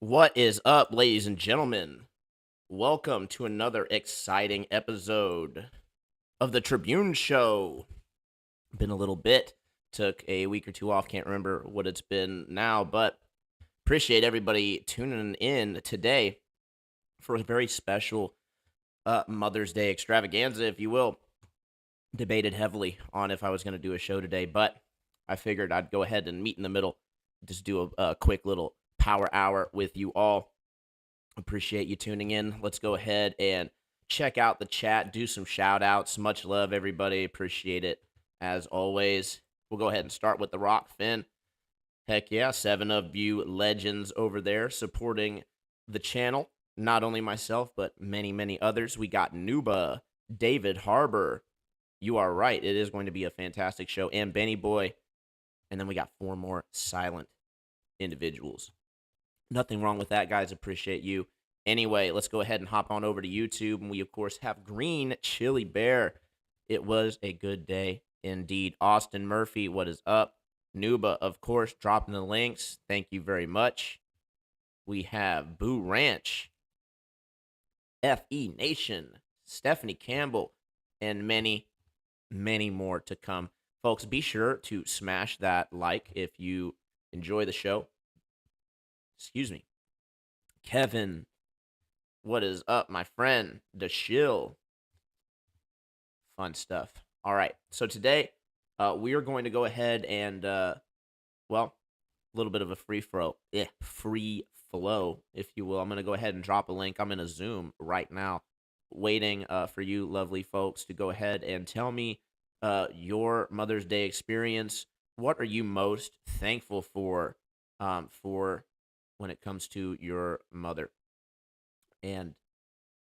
What is up, ladies and gentlemen? Welcome to another exciting episode of the Tribune Show. Been a little bit, took a week or two off, can't remember what it's been now, but appreciate everybody tuning in today for a very special Mother's Day extravaganza, if you will. Debated heavily on if I was going to do a show today, but I figured I'd go ahead and meet in the middle, just do a quick little power hour with you all. Appreciate you tuning in. Let's go ahead and check out the chat, do some shout outs. Much love, everybody. Appreciate it as always. We'll go ahead and start with the Rock Finn. Heck yeah, 7 of you legends over there supporting the channel. Not only myself, but many, many others. We got Nuba, David Harbor. You are right. It is going to be a fantastic show. And Benny Boy. And then we got 4 more silent individuals. Nothing wrong with that, guys. Appreciate you. Anyway, let's go ahead and hop on over to YouTube. And we, of course, have Green Chili Bear. It was a good day indeed. Austin Murphy, what is up? Nuba, of course, dropping the links. Thank you very much. We have Boo Ranch, FE Nation, Stephanie Campbell, and many, many more to come. Folks, be sure to smash that like if you enjoy the show. Excuse me. Kevin, what is up, my friend? The shill. Fun stuff. All right. So today, we are going to go ahead and, well, a little bit of a free flow, if you will. I'm going to go ahead and drop a link. I'm in a Zoom right now, waiting for you, lovely folks, to go ahead and tell me your Mother's Day experience. What are you most thankful for when it comes to your mother? And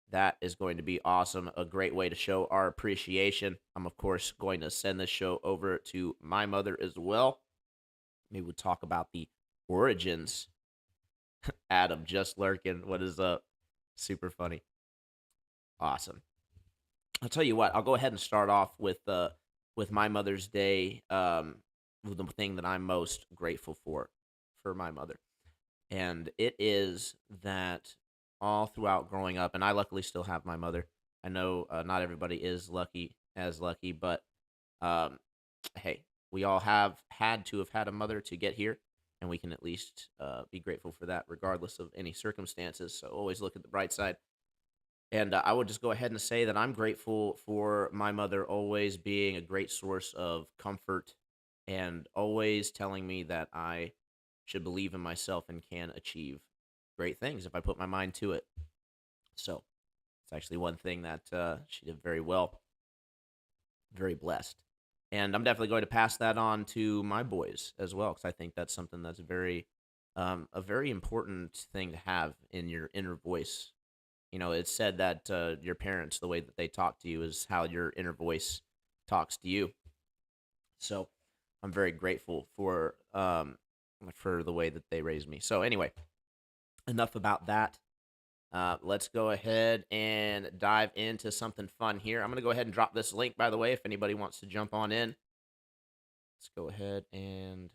that is going to be awesome. A great way to show our appreciation. I'm, of course, going to send this show over to my mother as well. Maybe we'll talk about the origins. Adam, just lurking. What is up? Super funny. Awesome. I'll tell you what. I'll go ahead and start off with my Mother's Day. With the thing that I'm most grateful for my mother, and it is that all throughout growing up, and I luckily still have my mother. I know not everybody is lucky, but hey, we all have had to have had a mother to get here, and we can at least be grateful for that, regardless of any circumstances. So always look at the bright side. And I would just go ahead and say that I'm grateful for my mother always being a great source of comfort and always telling me that I should believe in myself and can achieve great things if I put my mind to it. So it's actually one thing that she did very well. Very blessed. And I'm definitely going to pass that on to my boys as well, because I think that's something that's a very important thing to have in your inner voice. You know, it's said that your parents, the way that they talk to you is how your inner voice talks to you. So I'm very grateful for the way that they raised me. So anyway, enough about that. Let's go ahead and dive into something fun here. I'm going to go ahead and drop this link, by the way, if anybody wants to jump on in. Let's go ahead and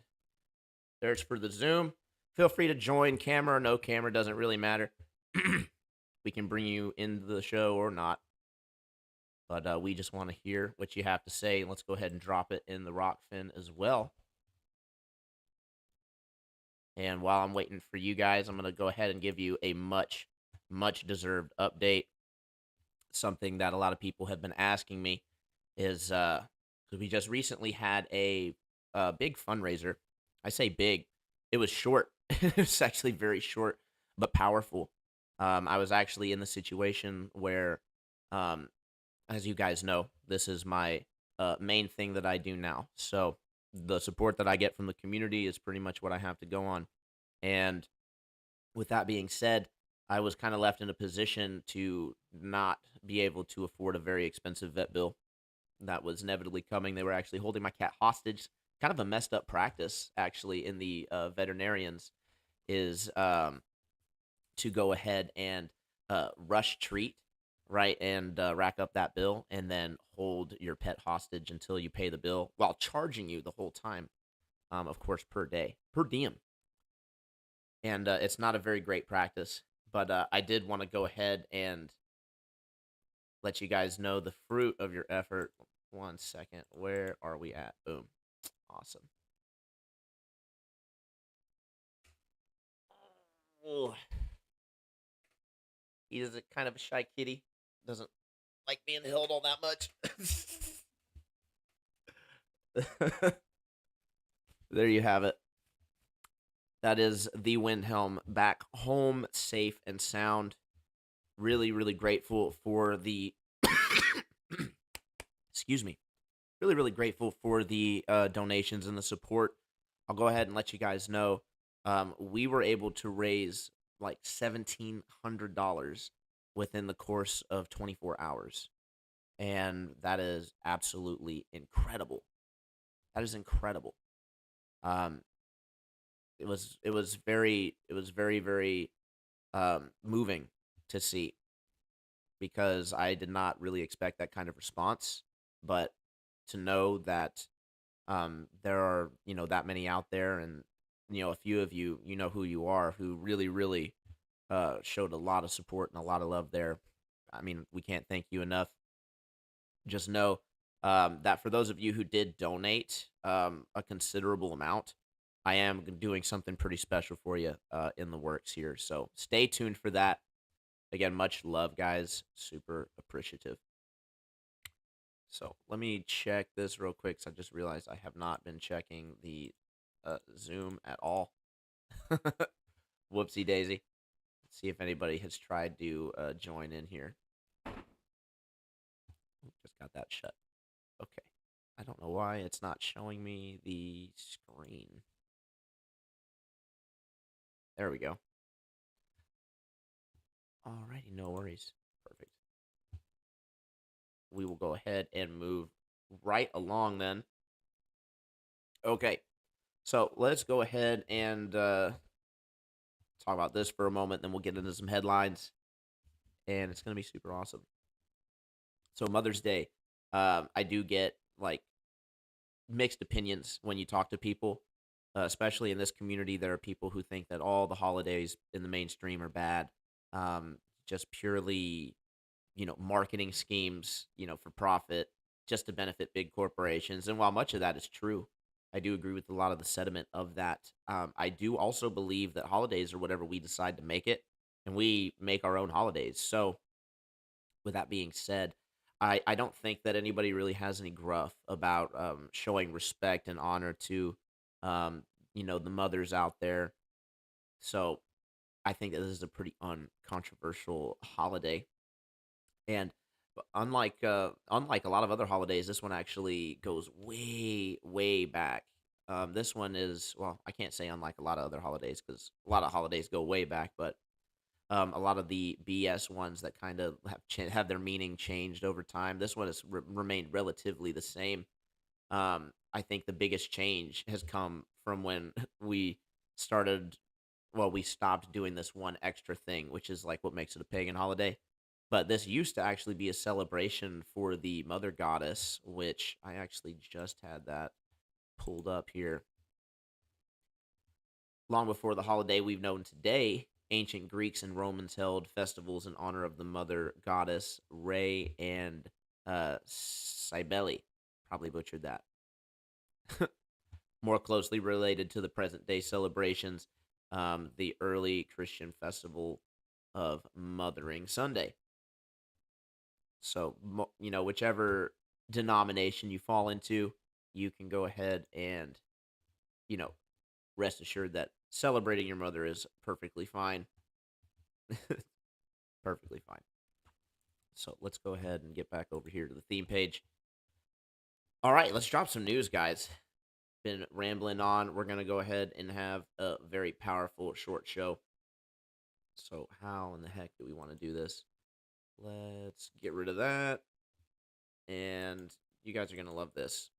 search for the Zoom. Feel free to join, camera or no camera, doesn't really matter. We can bring you into the show or not. But we just want to hear what you have to say. Let's go ahead and drop it in the Rockfin as well. And while I'm waiting for you guys, I'm going to go ahead and give you a much, much deserved update. Something that a lot of people have been asking me is because we just recently had a big fundraiser. I say big. It was short. It was actually very short, but powerful. I was actually in the situation where, as you guys know, this is my main thing that I do now. So the support that I get from the community is pretty much what I have to go on. And with that being said, I was kind of left in a position to not be able to afford a very expensive vet bill that was inevitably coming. They were actually holding my cat hostage. Kind of a messed up practice, actually, in the veterinarians is to go ahead and rush treat, right, and rack up that bill, and then hold your pet hostage until you pay the bill while charging you the whole time, of course, per day, per diem. and it's not a very great practice. But I did want to go ahead and let you guys know the fruit of your effort. One second, where are we at? Boom, awesome. Oh, he is a kind of a shy kitty. Doesn't like being held all that much. There you have it. That is the Windhelm back home, safe and sound. Really, really grateful for the. Excuse me. Really, really grateful for the donations and the support. I'll go ahead and let you guys know. We were able to raise like $1,700 within the course of 24 hours, and that is absolutely incredible. That is incredible. Um, it was very moving to see, because I did not really expect that kind of response. But to know that there are, that many out there, and a few of you, you know who you are, who really, really showed a lot of support and a lot of love there. I mean, we can't thank you enough. Just know that for those of you who did donate a considerable amount, I am doing something pretty special for you in the works here. So stay tuned for that. Again, much love, guys. Super appreciative. So let me check this real quick, because I just realized I have not been checking the Zoom at all. Whoopsie daisy. Let's see if anybody has tried to join in here. Just got that shut. Okay. I don't know why it's not showing me the screen. There we go. Alrighty, no worries. Perfect. We will go ahead and move right along then. Okay. So let's go ahead and talk about this for a moment, then we'll get into some headlines, and it's going to be super awesome. So Mother's Day, I do get like mixed opinions when you talk to people, especially in this community. There are people who think that all the holidays in the mainstream are bad, just purely, marketing schemes, for profit, just to benefit big corporations. And while much of that is true, I do agree with a lot of the sentiment of that. I do also believe that holidays are whatever we decide to make it, and we make our own holidays. So, with that being said, I don't think that anybody really has any gruff about showing respect and honor to, um, the mothers out there. So, I think that this is a pretty uncontroversial holiday. And unlike a lot of other holidays, this one actually goes way, way back. This one is, well, I can't say unlike a lot of other holidays, because a lot of holidays go way back, but a lot of the BS ones that kind of have their meaning changed over time. This one has remained relatively the same. I think the biggest change has come from when we started. Well, we stopped doing this one extra thing, which is like what makes it a pagan holiday. But this used to actually be a celebration for the mother goddess, which I actually just had that pulled up here. Long before the holiday we've known today, ancient Greeks and Romans held festivals in honor of the mother goddess Ray and Cybele. Probably butchered that. More closely related to the present day celebrations, the early Christian festival of Mothering Sunday. So, whichever denomination you fall into, you can go ahead and, you know, rest assured that celebrating your mother is perfectly fine. Perfectly fine. So, let's go ahead and get back over here to the theme page. All right, let's drop some news, guys. Been rambling on. We're going to go ahead and have a very powerful short show. So, how in the heck do we want to do this? Let's get rid of that. And you guys are going to love this.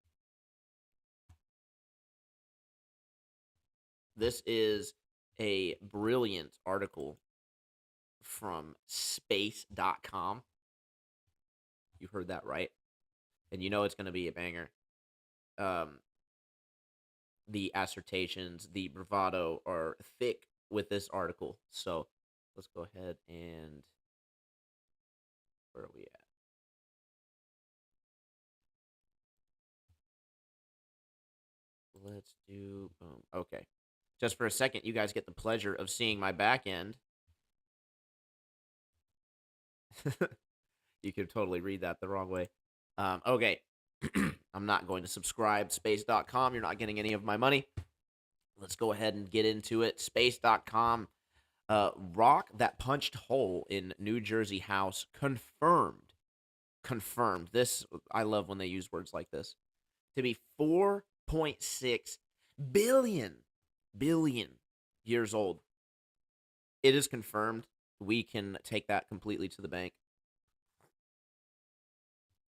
This is a brilliant article from space.com. You heard that right. And you know it's going to be a banger. The assertions, the bravado are thick with this article. So let's go ahead and where are we at? Let's do boom. Okay. Just for a second, you guys get the pleasure of seeing my back end. You could totally read that the wrong way. Okay. I'm not going to subscribe. Space.com. You're not getting any of my money. Let's go ahead and get into it. Space.com. Rock that punched hole in New Jersey house confirmed. Confirmed. This, I love when they use words like this. To be 4.6 billion years old. It is confirmed. We can take that completely to the bank.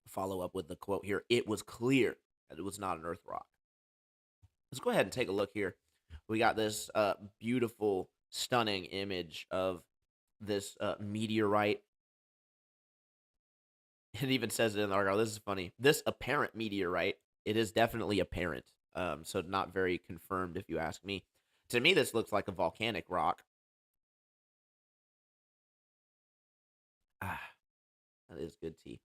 Follow up with the quote here. It was clear that it was not an Earth rock. Let's go ahead and take a look here. We got this beautiful, stunning image of this meteorite. It even says it in the article. This is funny. This apparent meteorite, it is definitely apparent. So not very confirmed, if you ask me. To me, this looks like a volcanic rock. Ah, that is good tea.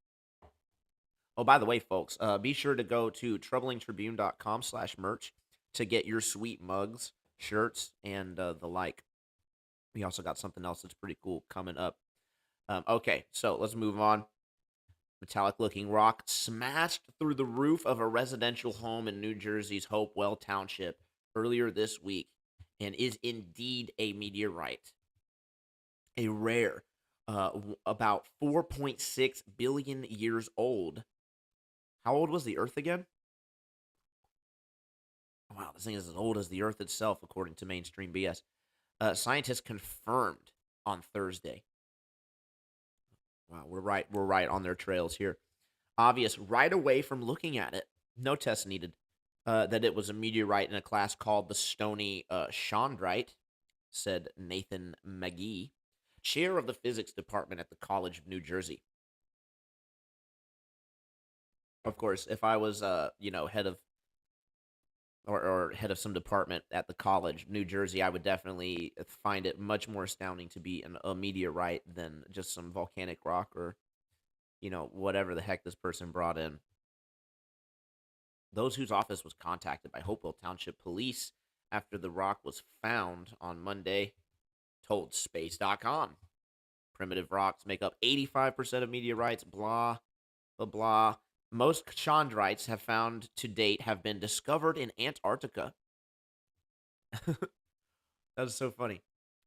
Oh, by the way, folks, be sure to go to troublingtribune.com/merch to get your sweet mugs, shirts, and the like. We also got something else that's pretty cool coming up. Okay, so let's move on. Metallic-looking rock smashed through the roof of a residential home in New Jersey's Hopewell Township earlier this week and is indeed a meteorite. A rare, about 4.6 billion years old. How old was the Earth again? Wow, this thing is as old as the Earth itself, according to mainstream BS. Scientists confirmed on Thursday. Wow, we're right. We're right on their trails here. Obvious right away from looking at it. No test needed. That it was a meteorite in a class called the Stony Chondrite, said Nathan McGee, chair of the physics department at the College of New Jersey. Of course, if I was, head of or head of some department at the college, New Jersey, I would definitely find it much more astounding to be a meteorite than just some volcanic rock or, whatever the heck this person brought in. Those whose office was contacted by Hopewell Township Police after the rock was found on Monday told Space.com. Primitive rocks make up 85% of meteorites, blah, blah, blah. Most chondrites have found to date have been discovered in Antarctica. That's so funny.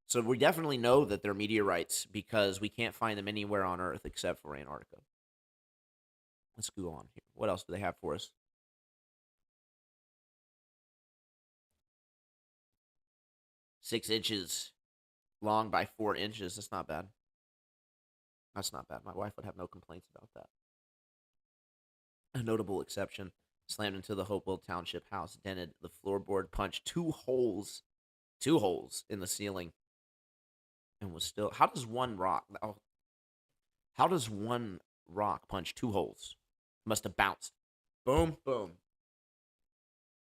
So we definitely know that they're meteorites because we can't find them anywhere on Earth except for Antarctica. Let's go on here. What else do they have for us? 6 inches long by 4 inches. That's not bad. That's not bad. My wife would have no complaints about that. A notable exception, slammed into the Hopewell Township house, dented the floorboard, punched two holes in the ceiling, and was still. How does one rock? How does one rock punch 2 holes? Must have bounced. Boom, boom.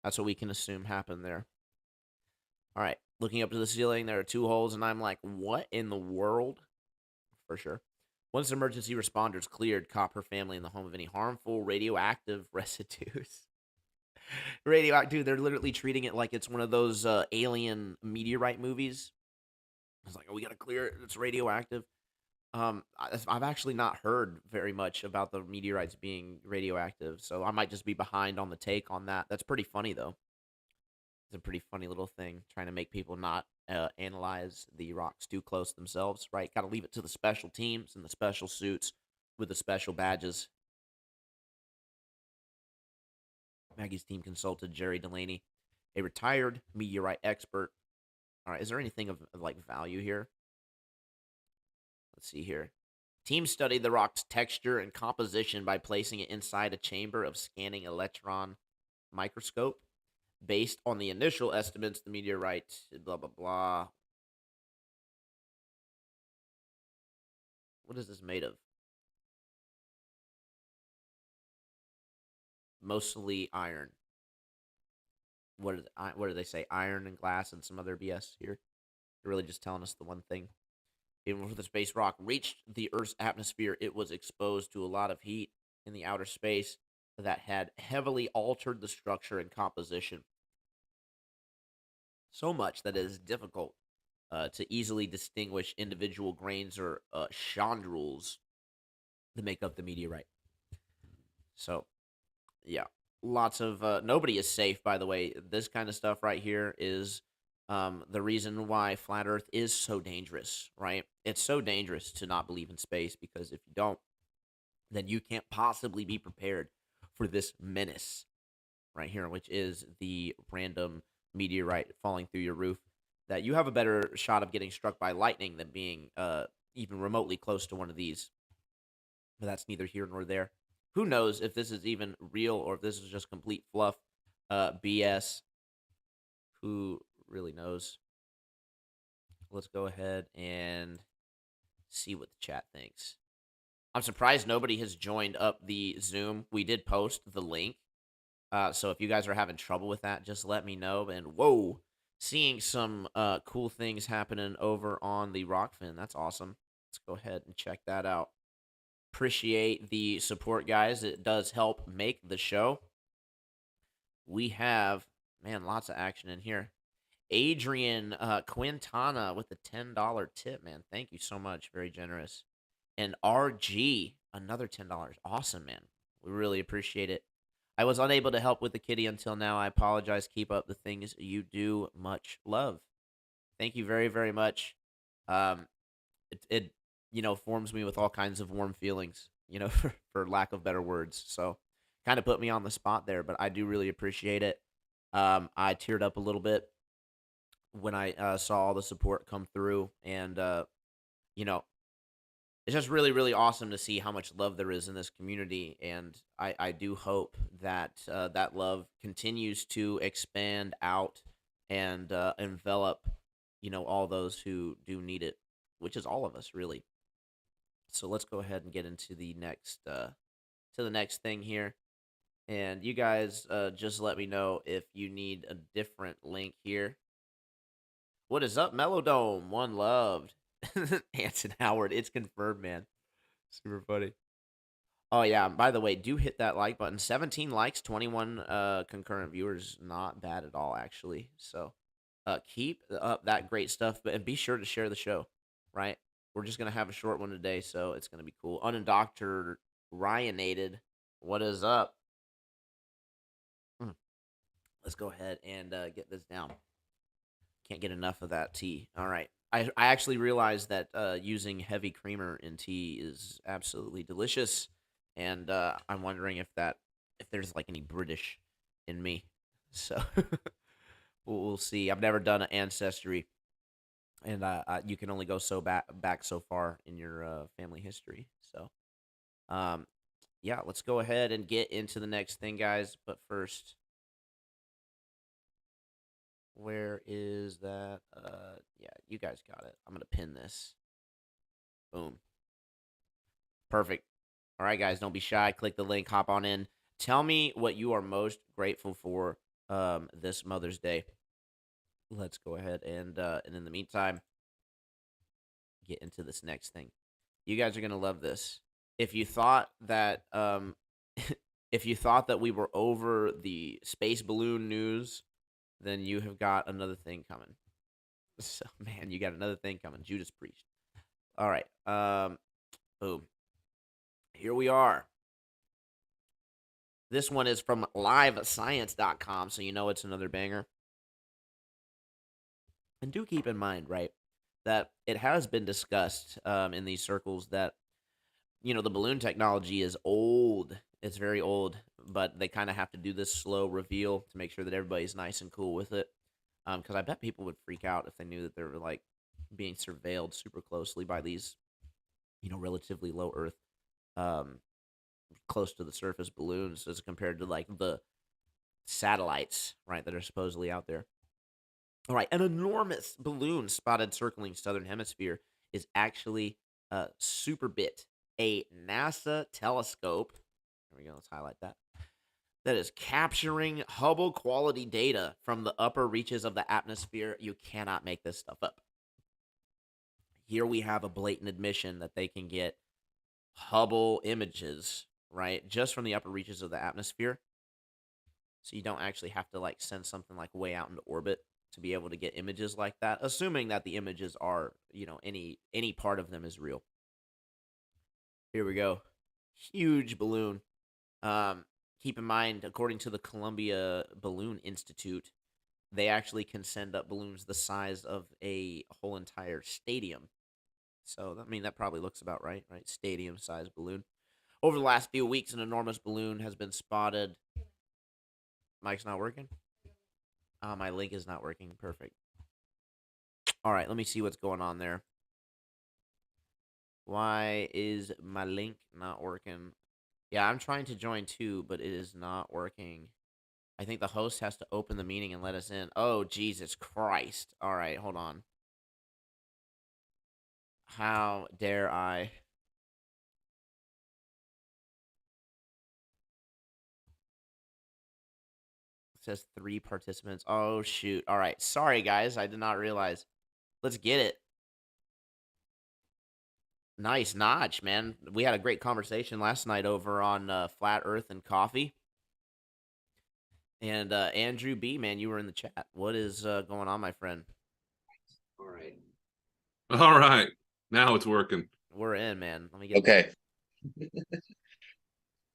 That's what we can assume happened there. All right, looking up to the ceiling, there are 2 holes, and I'm like, what in the world? For sure. Once emergency responders cleared Kopp, her family, in the home of any harmful radioactive residues. Radioactive, they're literally treating it like it's one of those alien meteorite movies. It's like, oh, we got to clear it. It's radioactive. I've actually not heard very much about the meteorites being radioactive, so I might just be behind on the take on that. That's pretty funny, though. It's a pretty funny little thing, trying to make people not analyze the rocks too close themselves, right? Got to leave it to the special teams and the special suits with the special badges. Maggie's team consulted Jerry Delaney, a retired meteorite expert. All right, is there anything of like value here? Let's see here. Team studied the rock's texture and composition by placing it inside a chamber of scanning electron microscope. Based on the initial estimates, the meteorite, blah, blah, blah. What is this made of? Mostly iron. What do they say? Iron and glass and some other BS here. They're really just telling us the one thing. Even before the space rock reached the Earth's atmosphere, it was exposed to a lot of heat in the outer space that had heavily altered the structure and composition, so much that it is difficult to easily distinguish individual grains or chondrules that make up the meteorite. So, yeah, lots of nobody is safe. By the way, this kind of stuff right here is the reason why flat Earth is so dangerous. Right? It's so dangerous to not believe in space because if you don't, then you can't possibly be prepared for this menace right here, which is the random meteorite falling through your roof. That you have a better shot of getting struck by lightning than being even remotely close to one of these. But that's neither here nor there. Who knows if this is even real or if this is just complete fluff, BS? Who really knows? Let's go ahead and see what the chat thinks. I'm surprised nobody has joined up the Zoom. We did post the link. So if you guys are having trouble with that, just let me know. And whoa, seeing some cool things happening over on the Rockfin. That's awesome. Let's go ahead and check that out. Appreciate the support, guys. It does help make the show. We have, man, lots of action in here. Adrian Quintana with the $10 tip, man. Thank you so much. Very generous. And RG, another $10. Awesome, man. We really appreciate it. I was unable to help with the kitty until now. I apologize. Keep up the things you do. Much love. Thank you very, very much. It forms me with all kinds of warm feelings, for lack of better words. So kind of put me on the spot there, but I do really appreciate it. I teared up a little bit when I saw all the support come through, and it's just really, really awesome to see how much love there is in this community, and I do hope that that love continues to expand out and envelop, all those who do need it, which is all of us, really. So let's go ahead and get into the next thing here. And you guys just let me know if you need a different link here. What is up, Melodome? One loved. Hanson Howard, it's confirmed, man. Super funny. Oh yeah, by the way, do hit that like button. 17 likes, 21 concurrent viewers. Not bad at all, actually. So keep up that great stuff, and be sure to share the show, right? We're just going to have a short one today, so it's going to be cool. Unindoctor Ryanated, what is up? Let's go ahead and get this down. Can't get enough of that tea. All right. I actually realized that using heavy creamer in tea is absolutely delicious, and I'm wondering if there's like any British in me. So we'll see. I've never done an ancestry, and you can only go so back so far in your family history. So, yeah, let's go ahead and get into the next thing, guys. But first, where is that? Yeah, you guys got it. I'm gonna pin this. Boom. Perfect. All right, guys, don't be shy. Click the link. Hop on in. Tell me what you are most grateful for this Mother's Day. Let's go ahead and in the meantime, get into this next thing. You guys are gonna love this. If you thought that if you thought that we were over the space balloon news, then you have got another thing coming. So, man, you got another thing coming. Judas Priest. All right. Boom. Here we are. This one is from livescience.com, so you know it's another banger. And do keep in mind, right, that it has been discussed in these circles that, the balloon technology is old. It's very old, but they kind of have to do this slow reveal to make sure that everybody's nice and cool with it. Because I bet people would freak out if they knew that they were like being surveilled super closely by these, relatively low Earth, close to the surface balloons as compared to like the satellites, right, that are supposedly out there. All right, an enormous balloon spotted circling southern hemisphere is actually Superbit, a NASA telescope. There we go. Let's highlight that. That is capturing Hubble quality data from the upper reaches of the atmosphere. You cannot make this stuff up. here we have a blatant admission that they can get Hubble images, right, just from the upper reaches of the atmosphere. So you don't actually have to like send something like way out into orbit to be able to get images like that, assuming that the images are, any part of them is real. Here we go. Huge balloon. Keep in mind, according to the Columbia Balloon Institute, they actually can send up balloons the size of a whole entire stadium. So, I mean, that probably looks about right, right? Stadium size balloon. Over the last few weeks, an enormous balloon has been spotted. Mike's not working? My link is not working. Perfect. All right, let me see what's going on there. Why is my link not working? Yeah, I'm trying to join too, but it is not working. I think the host has to open the meeting and let us in. Oh, Jesus Christ. All right, hold on. How dare I? It says 3 participants. Oh, shoot. All right. Sorry, guys. I did not realize. Let's get it. Nice notch, man. We had a great conversation last night over on Flat Earth and Coffee. And Andrew B, man, you were in the chat. What is going on, my friend? All right. All right. Now it's working. We're in, man. Let me get Okay.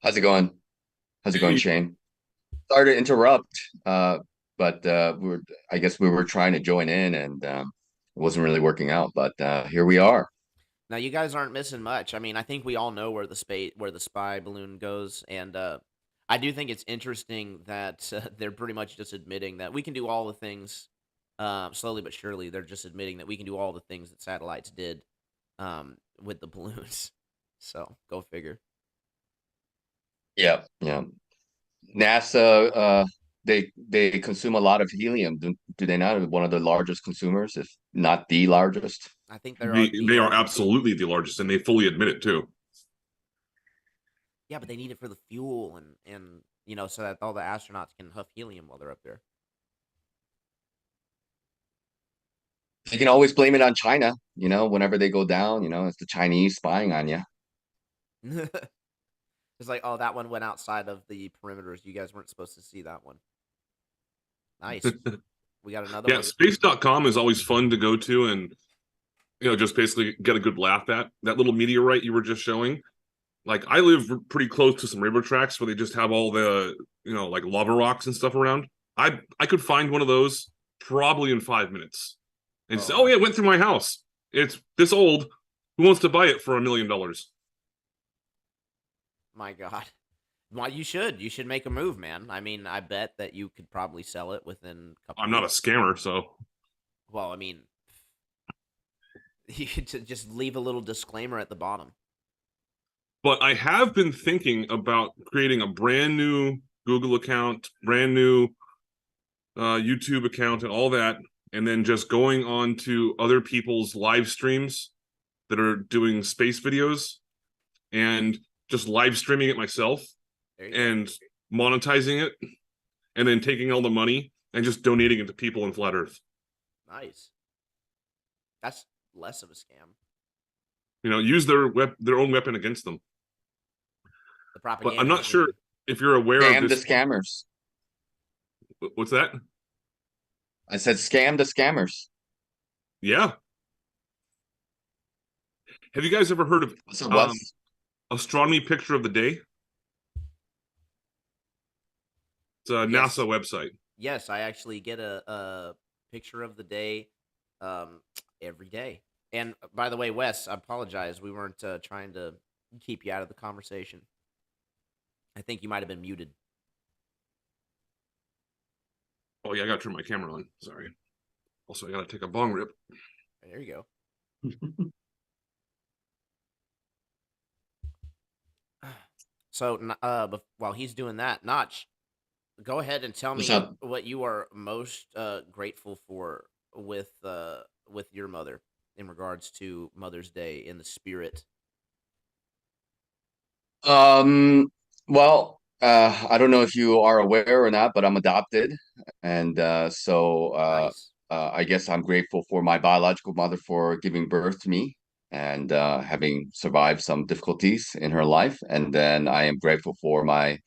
How's it going? How's it going, Shane? Sorry to interrupt, but I guess we were trying to join in and it wasn't really working out, but here we are. Now you guys aren't missing much. I mean, I think we all know where the spy balloon goes, and I do think it's interesting that they're pretty much just admitting that we can do all the things slowly but surely. They're just admitting that we can do all the things that satellites did with the balloons. So go figure. Yeah, yeah. NASA, they consume a lot of helium. Do they not? One of the largest consumers, if not the largest. I think they're They are absolutely the largest, and they fully admit it too. Yeah, but they need it for the fuel and so that all the astronauts can huff helium while they're up there. You can always blame it on China, whenever they go down, it's the Chinese spying on you. It's like, oh, that one went outside of the perimeters. You guys weren't supposed to see that one. Nice. We got another one. Yeah, space.com is always fun to go to and, just basically get a good laugh at. That little meteorite you were just showing. Like, I live pretty close to some river tracks where they just have all the, like lava rocks and stuff around. I could find one of those probably in 5 minutes. And say, oh, yeah, it went through my house. It's this old. Who wants to buy it for $1 million? My God. Well, you should. You should make a move, man. I mean, I bet that you could probably sell it within a couple I'm not a scammer, so. Well, I mean, you could just leave a little disclaimer at the bottom. But I have been thinking about creating a brand new Google account, brand new YouTube account, and all that, and then just going on to other people's live streams that are doing space videos and just live streaming it myself and monetizing it, and then taking all the money and just donating it to people in Flat Earth. Nice. That's less of a scam. Use their own weapon against them. The propaganda. But I'm not sure if you're aware of this. Scam the scammers. What's that? I said scam the scammers. Yeah. Have you guys ever heard of Astronomy Picture of the Day? It's a NASA website. Yes, I actually get a picture of the day every day. And by the way, Wes, I apologize. We weren't trying to keep you out of the conversation. I think you might have been muted. Oh, yeah, I got to turn my camera on. Sorry. Also, I got to take a bong rip. There you go. So, while he's doing that, Notch, go ahead and tell me what you are most grateful for with your mother in regards to Mother's Day in the spirit. Well, I don't know if you are aware or not, but I'm adopted, and so Nice. I guess I'm grateful for my biological mother for giving birth to me and having survived some difficulties in her life. And then I am grateful for my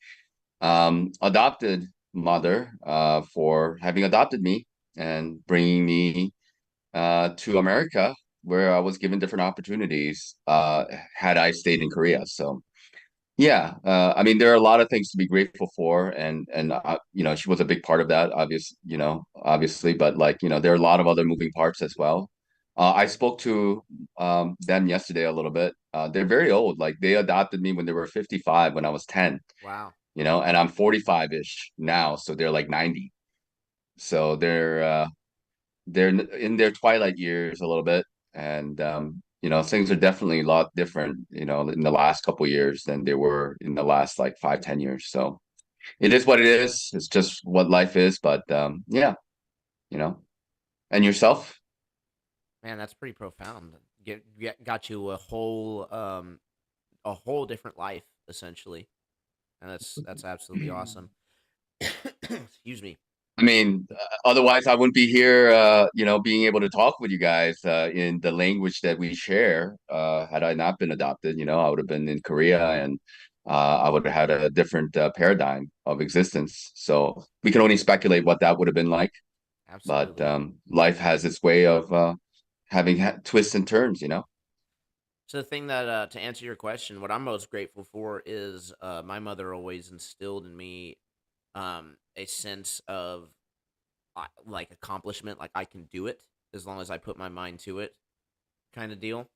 adopted mother for having adopted me and bringing me to America, where I was given different opportunities had I stayed in Korea. So yeah, I mean, there are a lot of things to be grateful for, and you know, she was a big part of that, obviously, but like, you know, there are a lot of other moving parts as well. I spoke to them yesterday a little bit. They're very old. Like they adopted me when they were 55 when I was 10, Wow. you know, and I'm 45-ish now, so they're like 90. So they're in their twilight years a little bit, and you know, things are definitely a lot different, you know, in the last couple of years than they were in the last like 5, 10 years. So it is what it is. It's just what life is. But yeah, you know. And yourself? Man, that's pretty profound. Got you a whole different life essentially, and that's absolutely awesome. Excuse me. I mean, otherwise I wouldn't be here, you know, being able to talk with you guys in the language that we share. Had I not been adopted, you know, I would have been in Korea, and I would have had a different paradigm of existence. So we can only speculate what that would have been like. But Absolutely. life has its way of having twists and turns, you know. So the thing that to answer your question, what I'm most grateful for is my mother always instilled in me a sense of like accomplishment, like I can do it as long as I put my mind to it, kind of deal.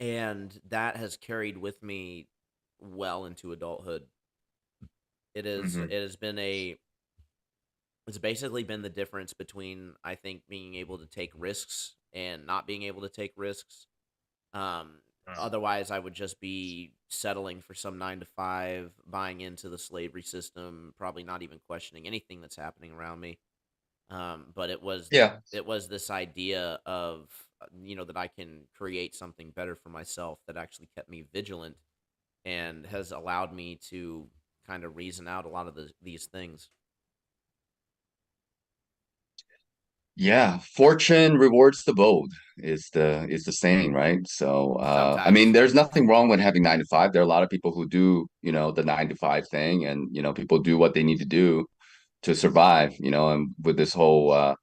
And that has carried with me well into adulthood. It Hmm. has been a it's basically been the difference between I think being able to take risks and not being able to take risks. Um, Otherwise, I would just be settling for some 9 to 5, buying into the slavery system, probably not even questioning anything that's happening around me. But Yeah. it was this idea of that I can create something better for myself that actually kept me vigilant and has allowed me to kind of reason out a lot of these things. Yeah, fortune rewards the bold is the saying, right? So, I mean, Sometimes. there's nothing wrong with having 9 to 5. There are a lot of people who do, you know, the 9 to 5 thing, and you know, people do what they need to do to survive, you know, and with this whole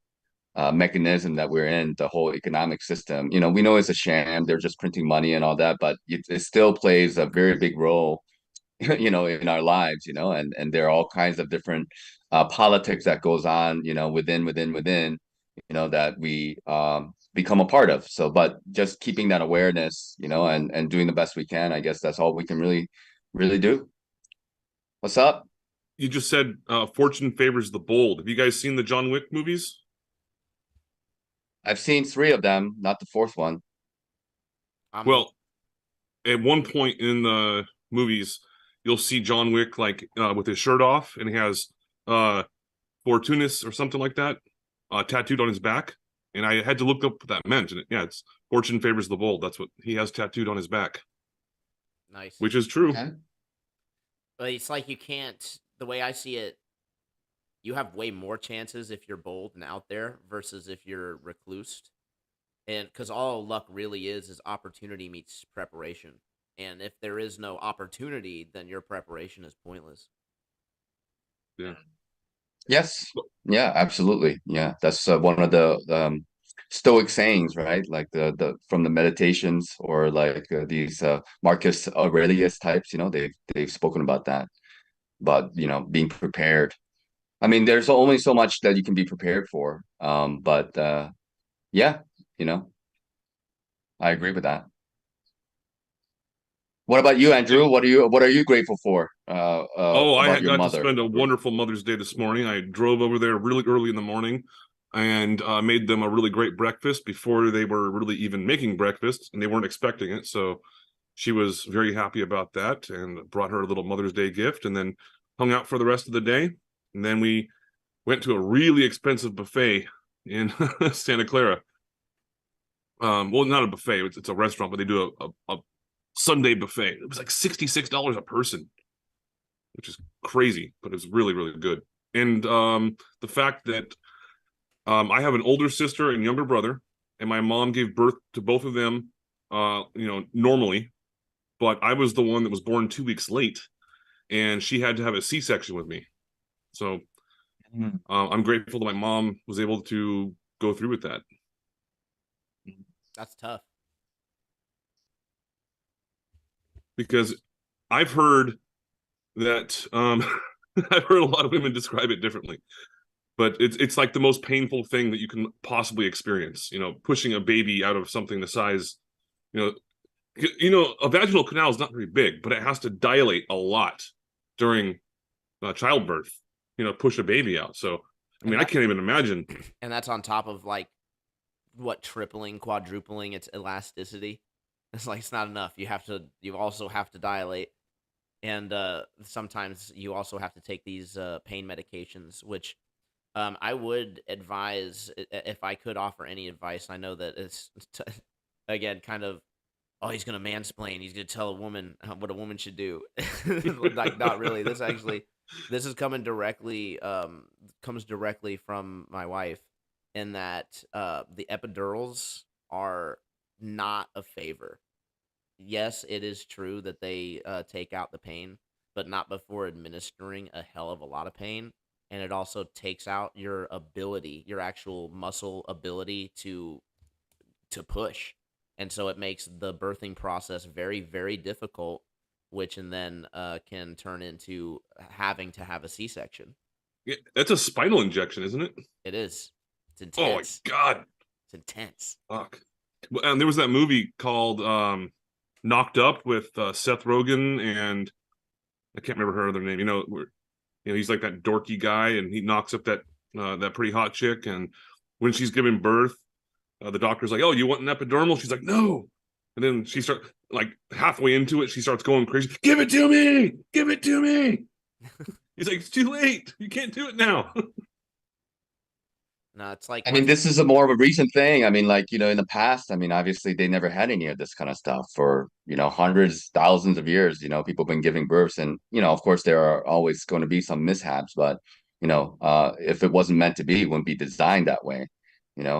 mechanism that we're in, the whole economic system, you know, we know it's a sham. They're just printing money and all that, but it still plays a very big role you know, in our lives, you know, and there are all kinds of different politics that goes on, you know, within, you know, that we become a part of. So, but just keeping that awareness, you know, and doing the best we can, I guess that's all we can really do. What's up? You just said fortune favors the bold. Have you guys seen the John Wick movies? I've seen three of them, not the fourth one. I'm Well, at one point in the movies, you'll see John Wick like with his shirt off, and he has uh Fortunis or something like that tattooed on his back. And I had to look up what that meant. And yeah, it's fortune favors the bold. That's what he has tattooed on his back, Nice. which is true. Okay. But it's like you can't. The way I see it, you have way more chances if you're bold and out there versus if you're reclused. And because all luck really is opportunity meets preparation. And if there is no opportunity, then your preparation is pointless. Yeah. Yes. Yeah, absolutely. Yeah, that's one of the Stoic sayings, right? Like the from the Meditations, or like these Marcus Aurelius types. You know, they've spoken about that, but you know, being prepared. I mean, there's only so much that you can be prepared for. But yeah, you know, I agree with that. What about you, Andrew? What are you grateful for Oh, I about had your got to mother? spend a wonderful Mother's Day this morning. I drove over there really early in the morning and made them a really great breakfast before they were really even making breakfast, and they weren't expecting it. So she was very happy about that and brought her a little Mother's Day gift, and then hung out for the rest of the day. And then we went to a really expensive buffet in Santa Clara. Well, not a buffet, it's a restaurant, but they do a Sunday buffet. It was like $66 a person, which is crazy, but it's really, really good. And the fact that I have an older sister and younger brother, and my mom gave birth to both of them, normally, but I was the one that was born 2 weeks late, and she had to have a C-section with me. So I'm grateful that my mom was able to go through with that. That's tough. Because I've heard that I've heard a lot of women describe it differently. But it's like the most painful thing that you can possibly experience, pushing a baby out of something the size, a vaginal canal is not very big, but it has to dilate a lot during childbirth, push a baby out. So, I mean, I can't even imagine. And that's on top of like tripling, quadrupling its elasticity. It's like, it's not enough. You also have to dilate. And sometimes you also have to take these pain medications, which I would advise, if I could offer any advice. I know that it's, again, kind of, oh, he's going to mansplain. He's going to tell a woman what a woman should do. Like, not really. This is comes directly from my wife, in that the epidurals are not a favor. Yes, it is true that they take out the pain, but not before administering a hell of a lot of pain. And it also takes out your ability, your actual muscle ability to push. And so it makes the birthing process very, very difficult, which and then can turn into having to have a C-section. Yeah, that's a spinal injection, isn't it? It is. It's intense. Oh my God. It's intense. Fuck. And there was that movie called Knocked Up with Seth Rogen and I can't remember her other name. He's like that dorky guy, and he knocks up that pretty hot chick. And when she's giving birth, the doctor's like, "Oh, you want an epidural?" She's like, "No." And then she starts, like, halfway into it, she starts going crazy. "Give it to me! Give it to me!" He's like, "It's too late. You can't do it now." No, it's like, I mean, this is a more of a recent thing. I mean, like, in the past, I mean, obviously they never had any of this kind of stuff for, hundreds, thousands of years, people been giving births. And, of course, there are always going to be some mishaps, but, if it wasn't meant to be, it wouldn't be designed that way,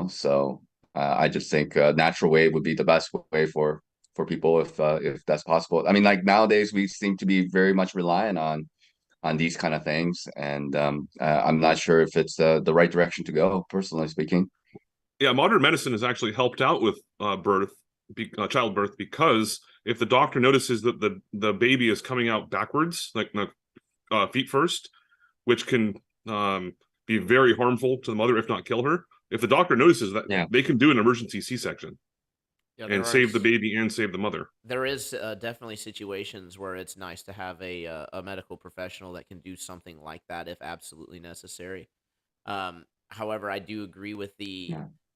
So I just think natural way would be the best way for people if that's possible. I mean, like nowadays we seem to be very much reliant on these kind of things, and I'm not sure if it's the right direction to go, personally speaking. Yeah, modern medicine has actually helped out with childbirth, because if the doctor notices that the baby is coming out backwards, like feet first, which can be very harmful to the mother, if not kill her. If the doctor notices that, Yeah. they can do an emergency C-section and save the baby and save the mother. There is definitely situations where it's nice to have a medical professional that can do something like that if absolutely necessary. However, I do agree with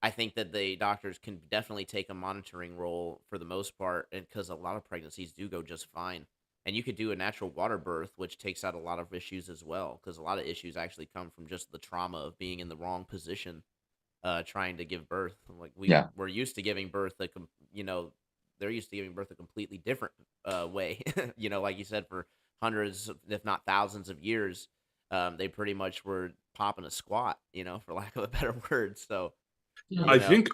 I think that the doctors can definitely take a monitoring role for the most part, and because a lot of pregnancies do go just fine. And you could do a natural water birth, which takes out a lot of issues as well, because a lot of issues actually come from just the trauma of being in the wrong position, trying to give birth. Like we're used to giving birth, they're used to giving birth a completely different way. Like you said, for hundreds, if not thousands of years, they pretty much were popping a squat, for lack of a better word. So I think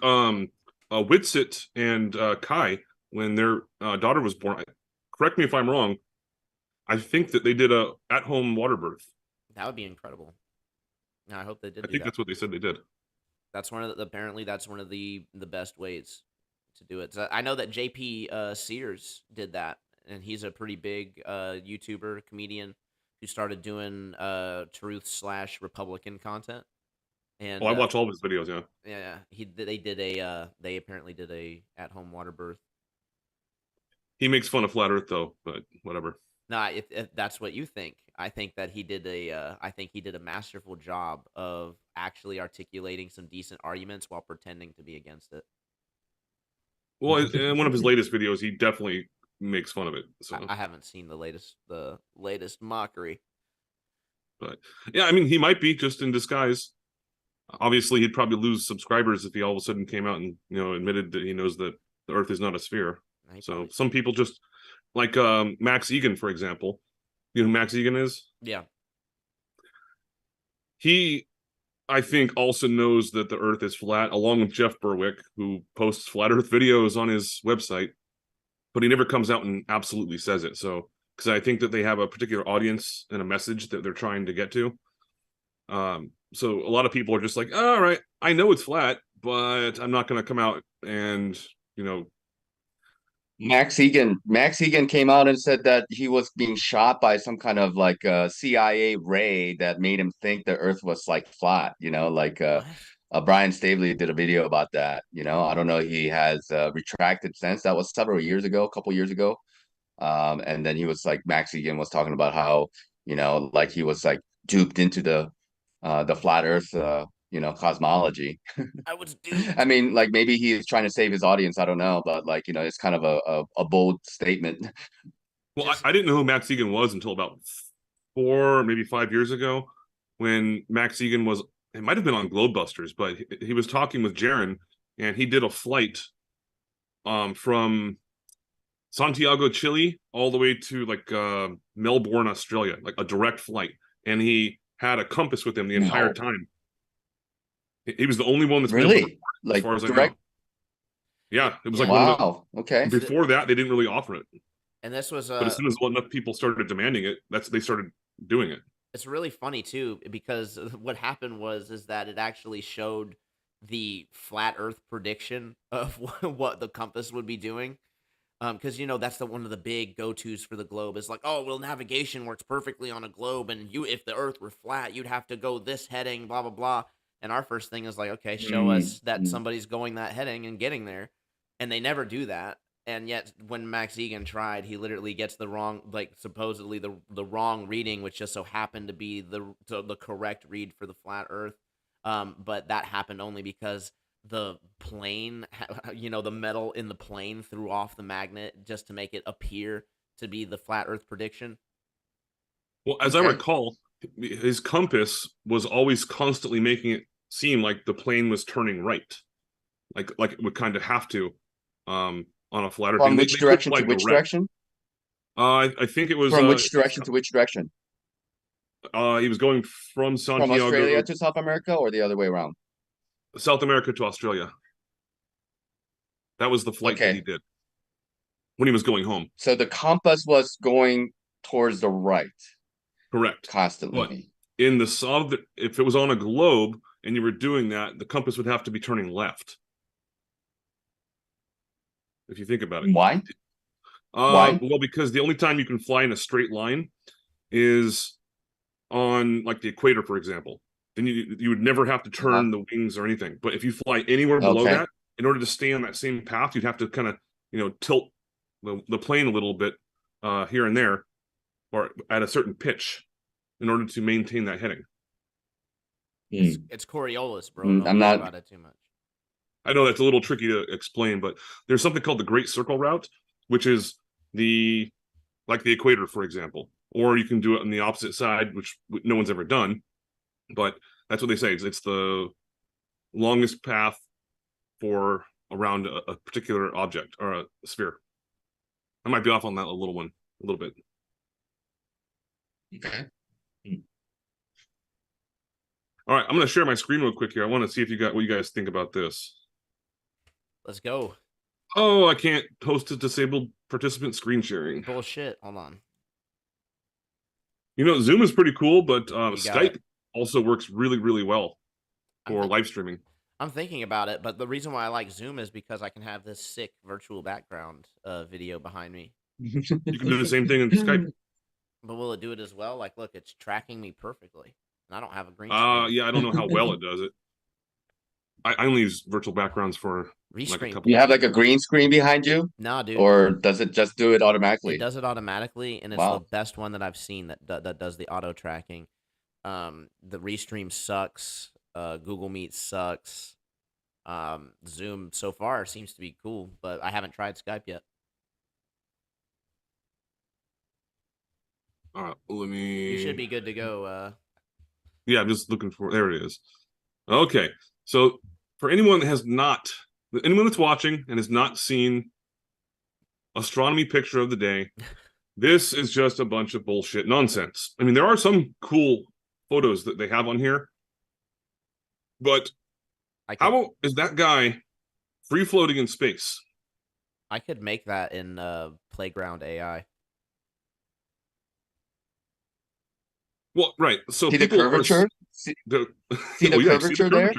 Whitsit and Kai, when their daughter was born, correct me if I'm wrong, I think that they did a at-home water birth. That would be incredible. No, I hope they did. I think that's what they said they did. That's apparently that's one of the best ways to do it. So I know that JP Sears did that, and he's a pretty big YouTuber comedian who started doing truth/Republican content. And I watch all of his videos. Yeah. They apparently did a at-home water birth. He makes fun of flat Earth though, but whatever. No, if that's what you think, I think that he did a masterful job of actually articulating some decent arguments while pretending to be against it. Well, in one of his latest videos, he definitely makes fun of it. So I haven't seen the latest mockery. But yeah, I mean, he might be just in disguise. Obviously, he'd probably lose subscribers if he all of a sudden came out and admitted that he knows that the Earth is not a sphere. So some people just, like Max Siegen, for example. You know who Max Siegen is? Yeah. I think, also knows that the Earth is flat, along with Jeff Berwick, who posts flat Earth videos on his website, but he never comes out and absolutely says it. So, because I think that they have a particular audience and a message that they're trying to get to. So a lot of people are just like, all right, I know it's flat, but I'm not going to come out and, you know. Max Siegen came out and said that he was being shot by some kind of like CIA ray that made him think the Earth was like flat. Like What? Brian Stabley did a video about that. I don't know. He has retracted since. That was several years ago, a couple years ago. And then he was like, Max Egan was talking about how, like he was like duped into the flat Earth, cosmology. I was duped. I mean, like maybe he is trying to save his audience. I don't know, but like, it's kind of a bold statement. Well, I didn't know who Max Siegen was until about 4, maybe 5 years ago, when Max Siegen was, it might have been on Globebusters, but he was talking with Jaron, and he did a flight from Santiago, Chile, all the way to like Melbourne, Australia, like a direct flight. And he had a compass with him the entire time. He was the only one that's really, like, as far as direct. I know. Yeah, it was like wow. Okay. Before that, they didn't really offer it. And this was but as soon as enough people started demanding it, they started doing it. It's really funny too, because what happened is that it actually showed the flat Earth prediction of what the compass would be doing. Because that's one of the big go-tos for the globe is like, oh well, navigation works perfectly on a globe, and if the Earth were flat, you'd have to go this heading, blah blah blah. And our first thing is like, okay, show us that somebody's going that heading and getting there, and they never do that. And yet, when Max Egan tried, he literally gets the wrong, like supposedly the wrong reading, which just so happened to be the correct read for the flat Earth. But that happened only because the plane, the metal in the plane threw off the magnet just to make it appear to be the flat Earth prediction. Well, as I recall, his compass was always constantly making it seem like the plane was turning right, like it would kind of have to. On a flat Earth. From which direction to which direction? I think it was from which direction to which direction? He was going from Santiago, from Australia to South America, or the other way around? South America to Australia. That was the flight that he did when he was going home. So the compass was going towards the right. Correct. Constantly. But in the south, if it was on a globe and you were doing that, the compass would have to be turning left. If you think about it. Why? Why? Well, because the only time you can fly in a straight line is on like the equator, for example. Then you would never have to turn the wings or anything. But if you fly anywhere below that, in order to stay on that same path, you'd have to kind of tilt the plane a little bit here and there, or at a certain pitch, in order to maintain that heading. It's Coriolis, bro. I'm not about it too much. I know that's a little tricky to explain, but there's something called the Great Circle Route, which is like the equator, for example. Or you can do it on the opposite side, which no one's ever done. But that's what they say. It's the longest path for around a particular object or a sphere. I might be off on that a little bit. Okay. All right, I'm going to share my screen real quick here. I want to see what you guys think about this. Let's go. Oh, I can't host a disabled participant screen sharing. Bullshit. Hold on. Zoom is pretty cool, but Skype also works really, really well for live streaming. I'm thinking about it, but the reason why I like Zoom is because I can have this sick virtual background video behind me. You can do the same thing in Skype. But will it do it as well? Like, look, it's tracking me perfectly. And I don't have a green screen. Yeah, I don't know how well it does it. I only use virtual backgrounds for like a couple. You have like a green screen behind you? Nah, dude. Or does it just do it automatically? It does it automatically, and it's the best one that I've seen that does the auto tracking. The Restream sucks. Google Meet sucks. Zoom so far seems to be cool, but I haven't tried Skype yet. All right, let me. You should be good to go. Yeah, I'm just looking for. There it is. Okay, so for anyone that's watching and has not seen astronomy picture of the day, this is just a bunch of bullshit nonsense. I mean, there are some cool photos that they have on here, But how is that guy free floating in space? I could make that in Playground AI. Well, right. So See the people curvature? are See the, the well, yeah, curvature there?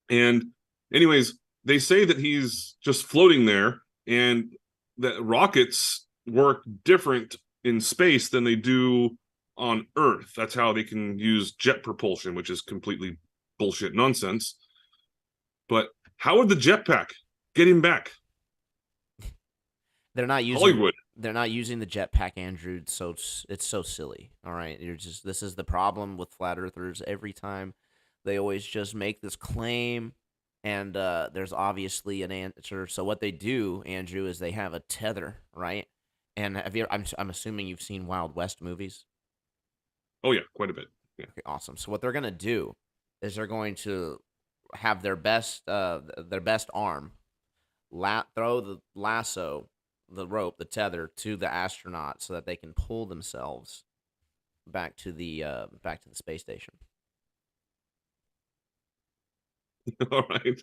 And anyways, they say that he's just floating there, and that rockets work different in space than they do on Earth. That's how they can use jet propulsion, which is completely bullshit nonsense. But how would the jetpack get him back? They're not using Hollywood. They're not using the jetpack, Andrew. So it's so silly. All right, this is the problem with flat earthers. Every time they always just make this claim, and there's obviously an answer. So what they do, Andrew, is they have a tether, right? And I'm assuming you've seen Wild West movies. Oh yeah, quite a bit. Yeah. Okay, awesome. So what they're gonna do is they're going to have their best arm throw the lasso, the rope, the tether to the astronaut so that they can pull themselves back to the space station. All right.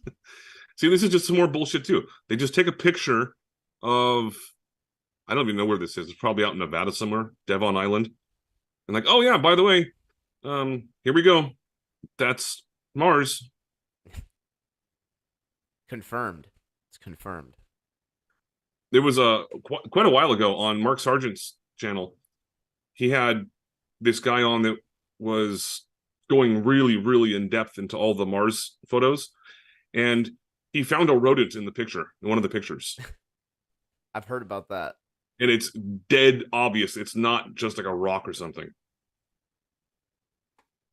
See, this is just some more bullshit too. They just take a picture of, I don't even know where this is. It's probably out in Nevada somewhere, Devon Island. And like, oh yeah, by the way, here we go. That's Mars. Confirmed. It's confirmed. There was quite a while ago on Mark Sargent's channel. He had this guy on that was going really, really in depth into all the Mars photos, and he found a rodent in the picture, in one of the pictures. I've heard about that. And it's dead obvious. It's not just like a rock or something.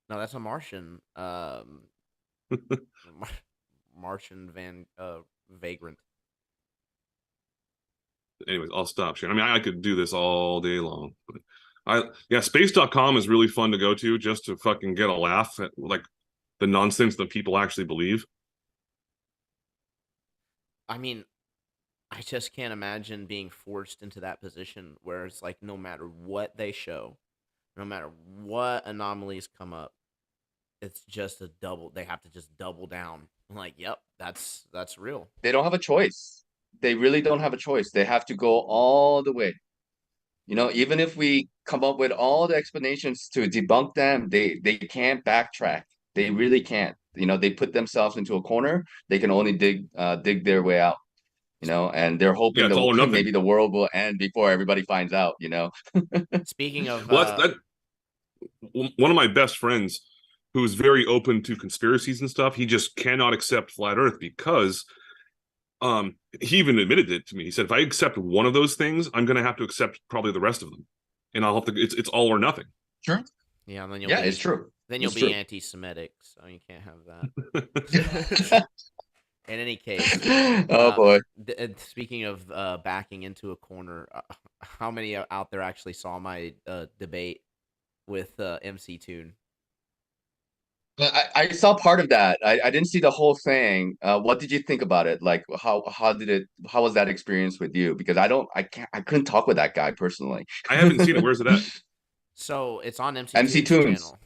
No, that's a Martian. Martian vagrant. Anyways, I'll stop sharing. I mean, I could do this all day long. But space.com is really fun to go to just to fucking get a laugh at like the nonsense that people actually believe. I mean, I just can't imagine being forced into that position where it's like no matter what they show, no matter what anomalies come up, it's just they have to just double down. I'm like, yep, that's real. They don't have a choice. They really don't have a choice. They have to go all the way. Even if we come up with all the explanations to debunk them, they can't backtrack. They really can't. They put themselves into a corner. They can only dig their way out. And they're hoping it's all or nothing. maybe the world will end before everybody finds out. Speaking of, well, one of my best friends, who's very open to conspiracies and stuff, he just cannot accept flat Earth because he even admitted it to me. He said, if I accept one of those things, I'm going to have to accept probably the rest of them, and I'll have to. It's all or nothing. Sure. Yeah, and then it's true. Then you'll be anti-Semitic, so you can't have that. In any case, oh boy. Speaking of backing into a corner, how many out there actually saw my debate with MC2? I saw part of that. I didn't see the whole thing. What did you think about it? Like how was that experience with you? Because I couldn't talk with that guy personally. I haven't seen it. Where's it at? So it's on MC2's channel.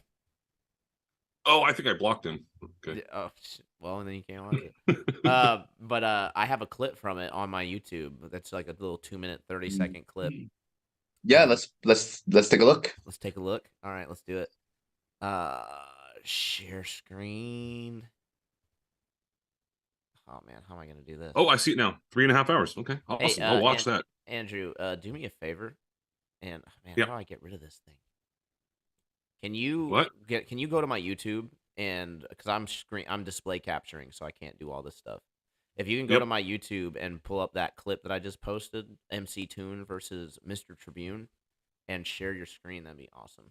Oh, I think I blocked him. Okay. Oh, well, and then you can't watch it. But I have a clip from it on my YouTube. That's like a little 2-minute, 30-second clip. Yeah, let's take a look. Let's take a look. All right, let's do it. Share screen. Oh man, how am I gonna do this? Oh, I see it now. 3.5 hours. Okay, awesome. Hey, I'll watch that. Andrew, do me a favor, and man, Yep. how do I get rid of this thing? Can you What? Can you go to my YouTube and because I'm display capturing, so I can't do all this stuff. If you can go to my YouTube and pull up that clip that I just posted, MC2 versus MrTribune, and share your screen, that'd be awesome.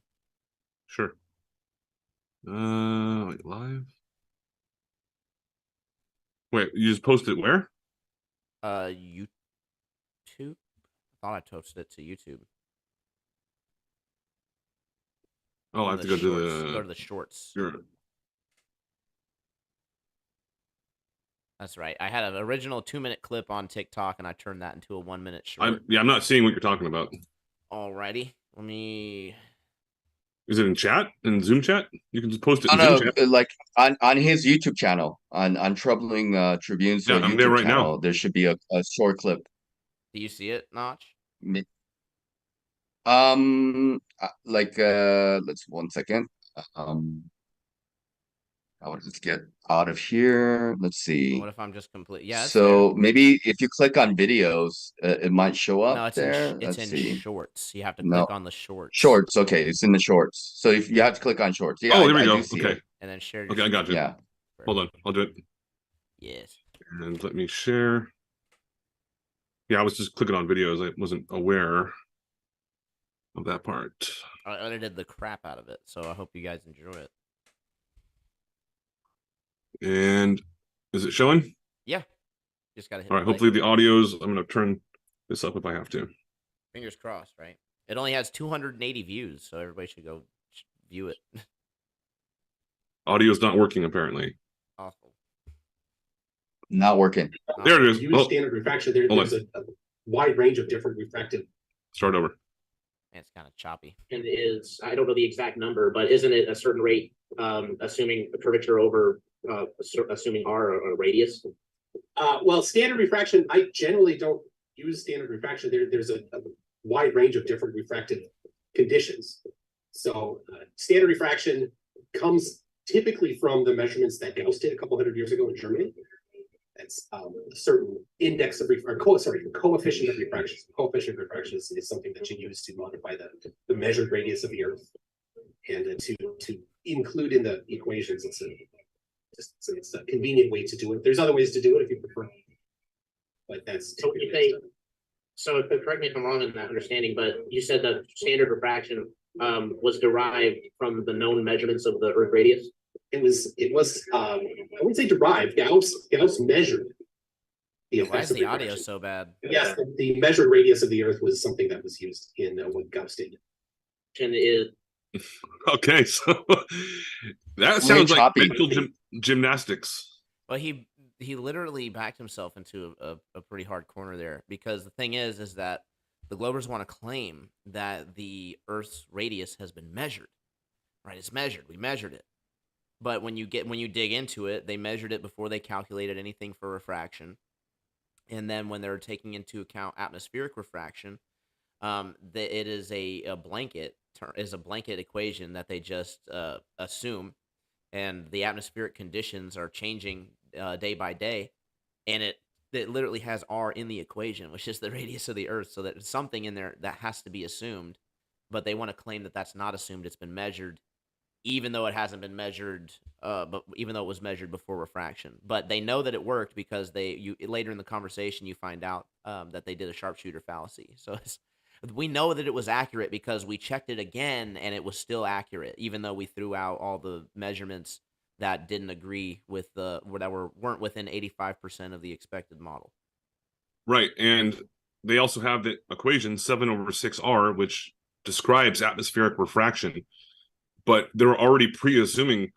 Sure. Wait, live. Wait, you just posted it where? YouTube. I thought I posted it to YouTube. Oh, I have to go to go to the shorts. Sure. That's right. I had an original 2-minute clip on TikTok, and I turned that into a 1-minute short. I'm not seeing what you're talking about. Alrighty, let me Is it in chat, in Zoom chat? You can just post it Oh in Zoom no, chat. like on his YouTube channel, on Troubling Tribune's Yeah, I'm there YouTube right now. channel, there should be a short clip. Do you see it, Notch? Let's 1 second. Let's get out of here. Let's see. What if I'm just complete? Yeah, it's there. So maybe if you click on videos, it might show up No, it's there. it's Let's in see. shorts. You have to No, click on the shorts shorts. Okay, it's in the shorts. So if you have to click on shorts, yeah, Oh, there we I go. do see Okay. it. and then share your Okay, I got you. Yeah. Hold on, I'll do it. Yes. And let me share. Yeah, I was just clicking on videos. I wasn't aware of that part. I edited the crap out of it, so I hope you guys enjoy it. And is it showing? Yeah. Just gotta hit All right, play. hopefully the audio's, I'm gonna turn this up if I have to. Fingers crossed, right? It only has 280 views, so everybody should go view it. Audio's not working apparently. Awful. Not working. There it is. Use standard refraction. There's a wide range of different refractive. Start over. Man, it's kind of choppy. And is, I don't know the exact number, but isn't it a certain rate, assuming a curvature over, assuming R or a radius? Well, standard refraction, I generally don't use standard refraction. There's a wide range of different refractive conditions. So standard refraction comes typically from the measurements that Gauss did a couple hundred years ago in Germany. That's a certain index of coefficient of refraction. Coefficient of refraction is something that you use to modify the measured radius of the Earth, and to include in the equations. It's a convenient way to do it. There's other ways to do it if you prefer, but that's So you say, so correct me if I'm wrong in that understanding, but you said that standard refraction was derived from the known measurements of the Earth radius. It was I wouldn't say derived. Gauss measured the Why effects is of the audio refraction. so bad? Yes, the measured radius of the Earth was something that was used in what Gauss did. And is Okay, so that Very sounds like choppy. mental gymnastics. Well, he literally backed himself into a pretty hard corner there, because the thing is that the Globers want to claim that the Earth's radius has been measured. Right? It's measured. We measured it. But when you dig into it, they measured it before they calculated anything for refraction. And then when they're taking into account atmospheric refraction, it is a blanket equation that they just assume, and the atmospheric conditions are changing day by day, and it literally has R in the equation, which is the radius of the Earth. So there's something in there that has to be assumed, but they want to claim that that's not assumed. It's been measured, even though it hasn't been measured, but even though it was measured before refraction. But they know that it worked because later in the conversation you find out that they did a sharpshooter fallacy. So we know that it was accurate because we checked it again and it was still accurate, even though we threw out all the measurements that didn't agree with weren't within 85% of the expected model. Right, and they also have the equation 7/6R, which describes atmospheric refraction, but they're already pre-assuming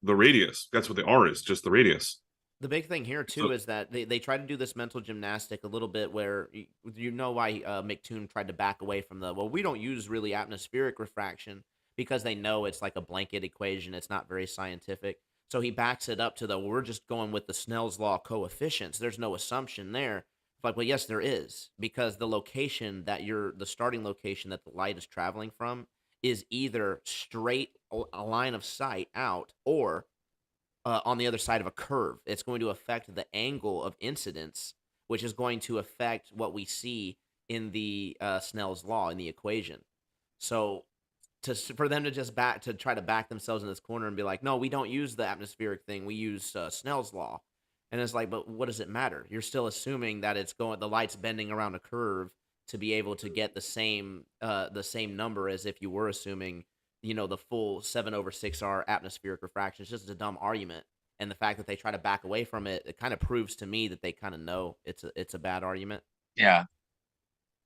the radius. That's what the R is, just the radius. The big thing here, too, is that they try to do this mental gymnastic a little bit where you know why McToon tried to back away from we don't use really atmospheric refraction, because they know it's like a blanket equation. It's not very scientific. So he backs it up to we're just going with the Snell's law coefficients. There's no assumption there. It's like, well, yes, there is, because the location the starting location that the light is traveling from is either straight a line of sight out or on the other side of a curve. It's going to affect the angle of incidence, which is going to affect what we see in the Snell's law in the equation. So for them to just try to back themselves in this corner and be like, no, we don't use the atmospheric thing, we use Snell's law. And it's like, but what does it matter? You're still assuming that the light's bending around a curve to be able to get the same number as if you were assuming, the full 7/6R atmospheric refraction. It's just a dumb argument. And the fact that they try to back away from it, it kind of proves to me that they kind of know it's a bad argument. Yeah.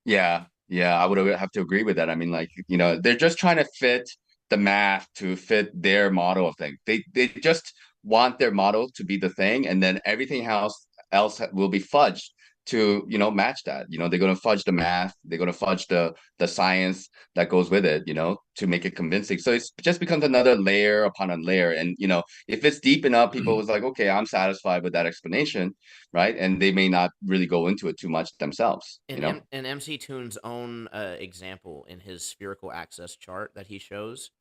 I would have to agree with that. I mean, they're just trying to fit the math to fit their model of things. They just want their model to be the thing, and then everything else will be fudged to, match that. They're going to fudge the math, they're going to fudge the science that goes with it, to make it convincing. So it just becomes another layer upon a layer. And, if it's deep enough, people was like, okay, I'm satisfied with that explanation, right? And they may not really go into it too much themselves, In MC2's own example in his spherical axis chart that he shows,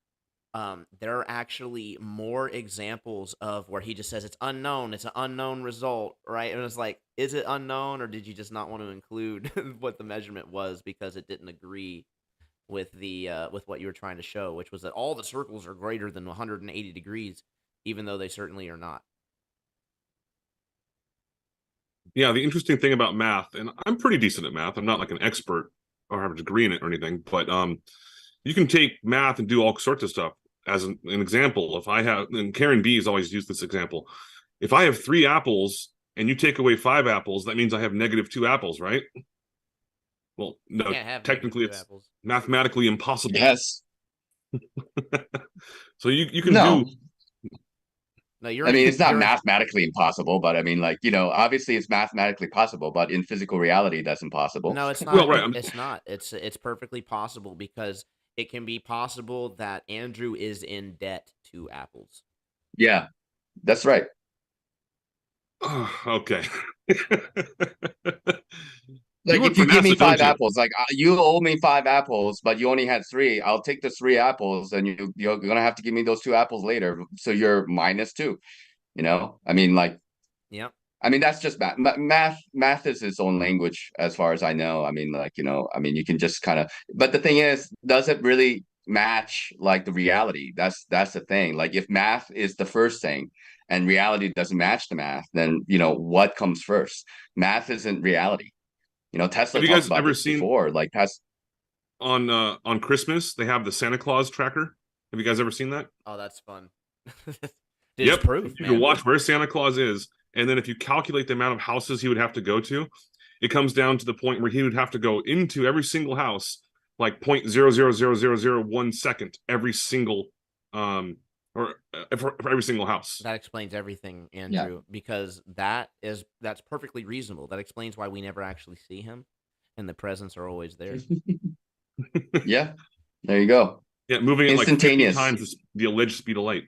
there are actually more examples of where he just says it's unknown, it's an unknown result, right? And it's like, is it unknown, or did you just not want to include what the measurement was because it didn't agree with the with what you were trying to show, which was that all the circles are greater than 180 degrees, even though they certainly are not. Yeah, the interesting thing about math, and I'm pretty decent at math. I'm not like an expert or have a degree in it or anything, but you can take math and do all sorts of stuff. As an example, if I have, and Karen B has always used this example, if I have 3 apples and you take away 5 apples, that means I have -2 apples, right? Well, no, technically it's apples. Mathematically impossible. Yes. So you can No. do. No, it's not mathematically impossible, but obviously it's mathematically possible, but in physical reality, that's impossible. No, it's not. Well, right. It's not. It's perfectly possible, because it can be possible that Andrew is in debt to apples. Yeah, that's right. Okay. Like, if you give me 5 apples, like, you owe me 5 apples, but you only had 3, I'll take the 3 apples, and you're gonna have to give me those 2 apples later, so you're -2. Like, Yep. that's just math is its own language, as far as I know. You can just kind of, but the thing is, does it really match like the reality? That's the thing. Like, if math is the first thing and reality doesn't match the math, then what comes first? Math isn't reality. Tesla Have you talked guys about ever this seen before. Like, on Christmas they have the Santa Claus tracker? Have you guys ever seen that? Oh, that's fun. Yep. Proof, you man. can watch where Santa Claus is, and then if you calculate the amount of houses he would have to go to, it comes down to the point where he would have to go into every single house like 0.00001 second every single for every single house. That explains everything, Andrew, because that's perfectly reasonable. That explains why we never actually see him, and the presents are always there. Yeah, there you go. Yeah, moving at like 50 Instantaneous. times the alleged speed of light.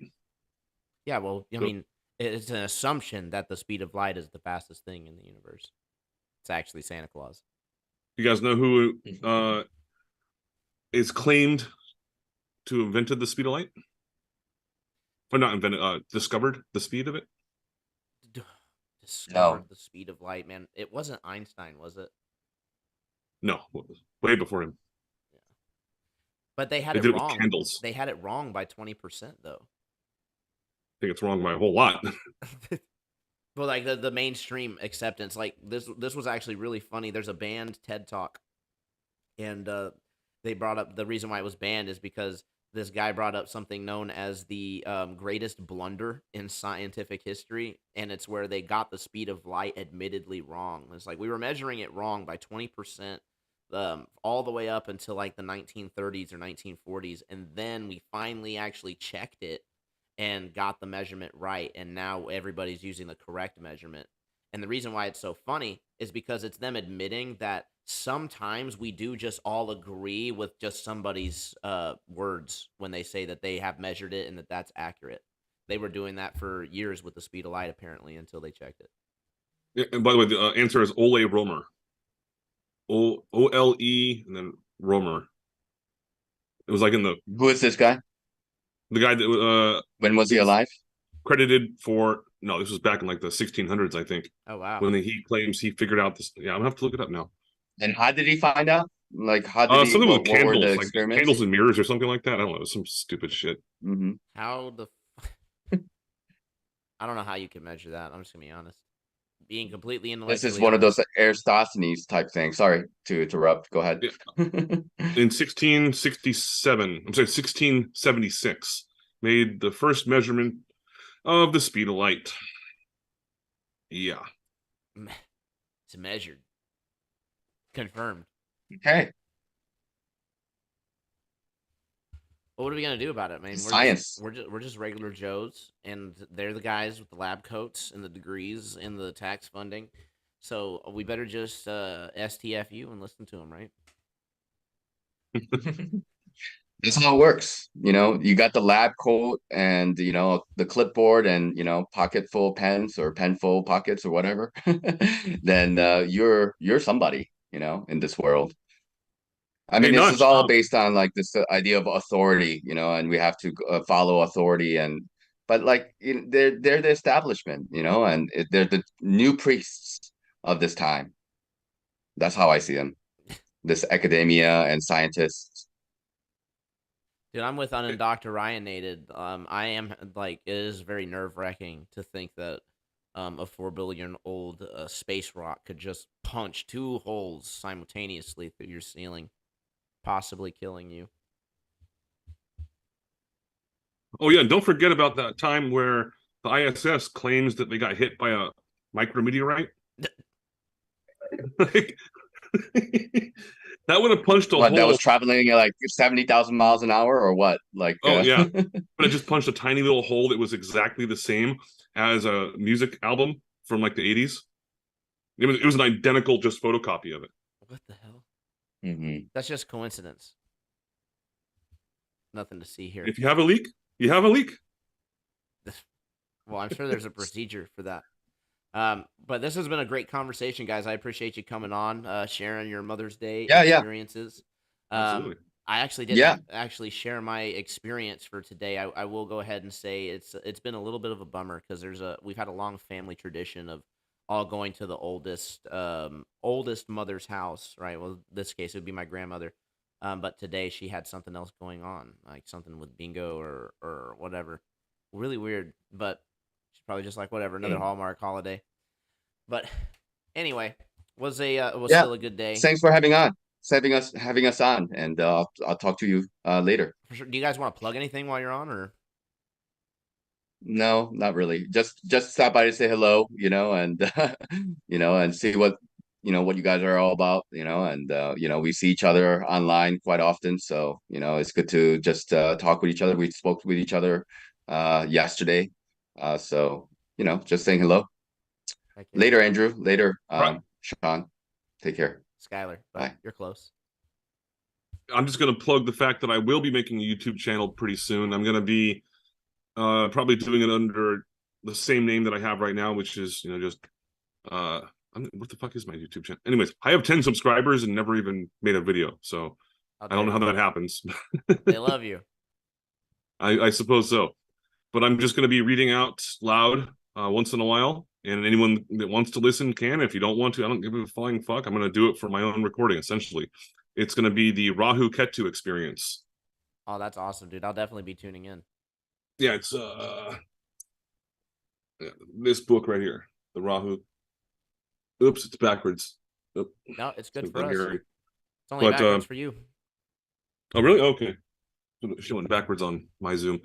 Yeah, well, I mean, it's an assumption that the speed of light is the fastest thing in the universe. It's actually Santa Claus. You guys know who is claimed to have invented the speed of light? Or not invented, discovered the speed of it? Discovered the speed of light, man. It wasn't Einstein, was it? No, way before him. Yeah. But they had They it did wrong. It with candles. They had it wrong by 20%, though. I think it's wrong by a whole lot. Well, like the mainstream acceptance, like this was actually really funny. There's a banned TED Talk, and they brought up the reason why it was banned is because this guy brought up something known as the greatest blunder in scientific history, and it's where they got the speed of light admittedly wrong. It's like we were measuring it wrong by 20%, all the way up until like the 1930s or 1940s, and then we finally actually checked it and got the measurement right, and now everybody's using the correct measurement. And the reason why it's so funny is because it's them admitting that sometimes we do just all agree with just somebody's words when they say that they have measured it and that that's accurate. They were doing that for years with the speed of light, apparently, until they checked it. Yeah, and by the way, the answer is Ole Romer. O-L-E and then Romer. It was like in the... Who is this guy? The guy that... when was he alive? Credited for... No, this was back in like the 1600s, I think. Oh, wow. When he claims he figured out this... Yeah, I'm going to have to look it up now. And how did he find out? Like, how did he... Something with candles, the like candles and mirrors or something like that. I don't know, some stupid shit. Mm-hmm. How the... I don't know how you can measure that. I'm just going to be honest. Being completely intellectually... This is one of those Aristophanes type things. Sorry to interrupt. Go ahead. Yeah. In 1676, made the first measurement of the speed of light. Yeah. It's measured. Confirmed. Okay. Well, what are we gonna do about it, man? Science. We're just regular Joes, and they're the guys with the lab coats and the degrees and the tax funding. So we better just STFU and listen to him, right? That's how it works. You got the lab coat and the clipboard and pocket full pens or pen full pockets or whatever. Then you're somebody, in this world. I Hey, mean, this is Notch. all based on like this idea of authority, and we have to follow authority, but like they're the establishment, and they're the new priests of this time. That's how I see them. This academia and scientists. Dude, I'm with undoctorinated. I am like it is very nerve wracking to think that a 4 billion-old space rock could just punch 2 holes simultaneously through your ceiling, possibly killing you. Oh yeah, and don't forget about that time where the ISS claims that they got hit by a micrometeorite. Like, that would have punched a What, that hole. was traveling at like 70,000 miles an hour or what? Like, Oh yeah, but it just punched a tiny little hole that was exactly the same as a music album from like the 80s. It was an identical just photocopy of it. What the hell? Mhm. That's just coincidence. Nothing to see here. If you have a leak, you have a leak. Well, I'm sure there's a procedure for that. But this has been a great conversation, guys. I appreciate you coming on, sharing your Mother's Day Yeah, experiences. Absolutely. I actually didn't actually share my experience for today. I will go ahead and say it's been a little bit of a bummer because we've had a long family tradition of all going to the oldest mother's house, right? Well, in this case it would be my grandmother. But today she had something else going on, like something with bingo or whatever. Really weird, but she's probably just like whatever, another Hallmark holiday. But anyway, was still a good day. Thanks for having us on, and I'll talk to you later. For sure. Do you guys want to plug anything while you're on, or? No, not really. Just stop by to say hello, and and see what you guys are all about, and we see each other online quite often, so it's good to just talk with each other. We spoke with each other yesterday, so just saying hello. Later, Andrew. Later, Right. Sean. Take care. Skylar, Bye. you're close. I'm just going to plug the fact that I will be making a YouTube channel pretty soon. I'm going to be probably doing it under the same name that I have right now, which is just what the fuck is my YouTube channel? Anyways, I have 10 subscribers and never even made a video, so I don't know how that happens. They love you. I suppose so, but I'm just going to be reading out loud once in a while, and anyone that wants to listen can. If you don't want to, I don't give a flying fuck. I'm going to do it for my own recording. Essentially, it's going to be the Rahu Ketu experience. Oh, that's awesome, dude. I'll definitely be tuning in. Yeah, it's this book right here, the Rahu. Oops, it's backwards. No, it's good for us. Here. It's only backwards for you. Oh, really? Okay. Showing backwards on my Zoom.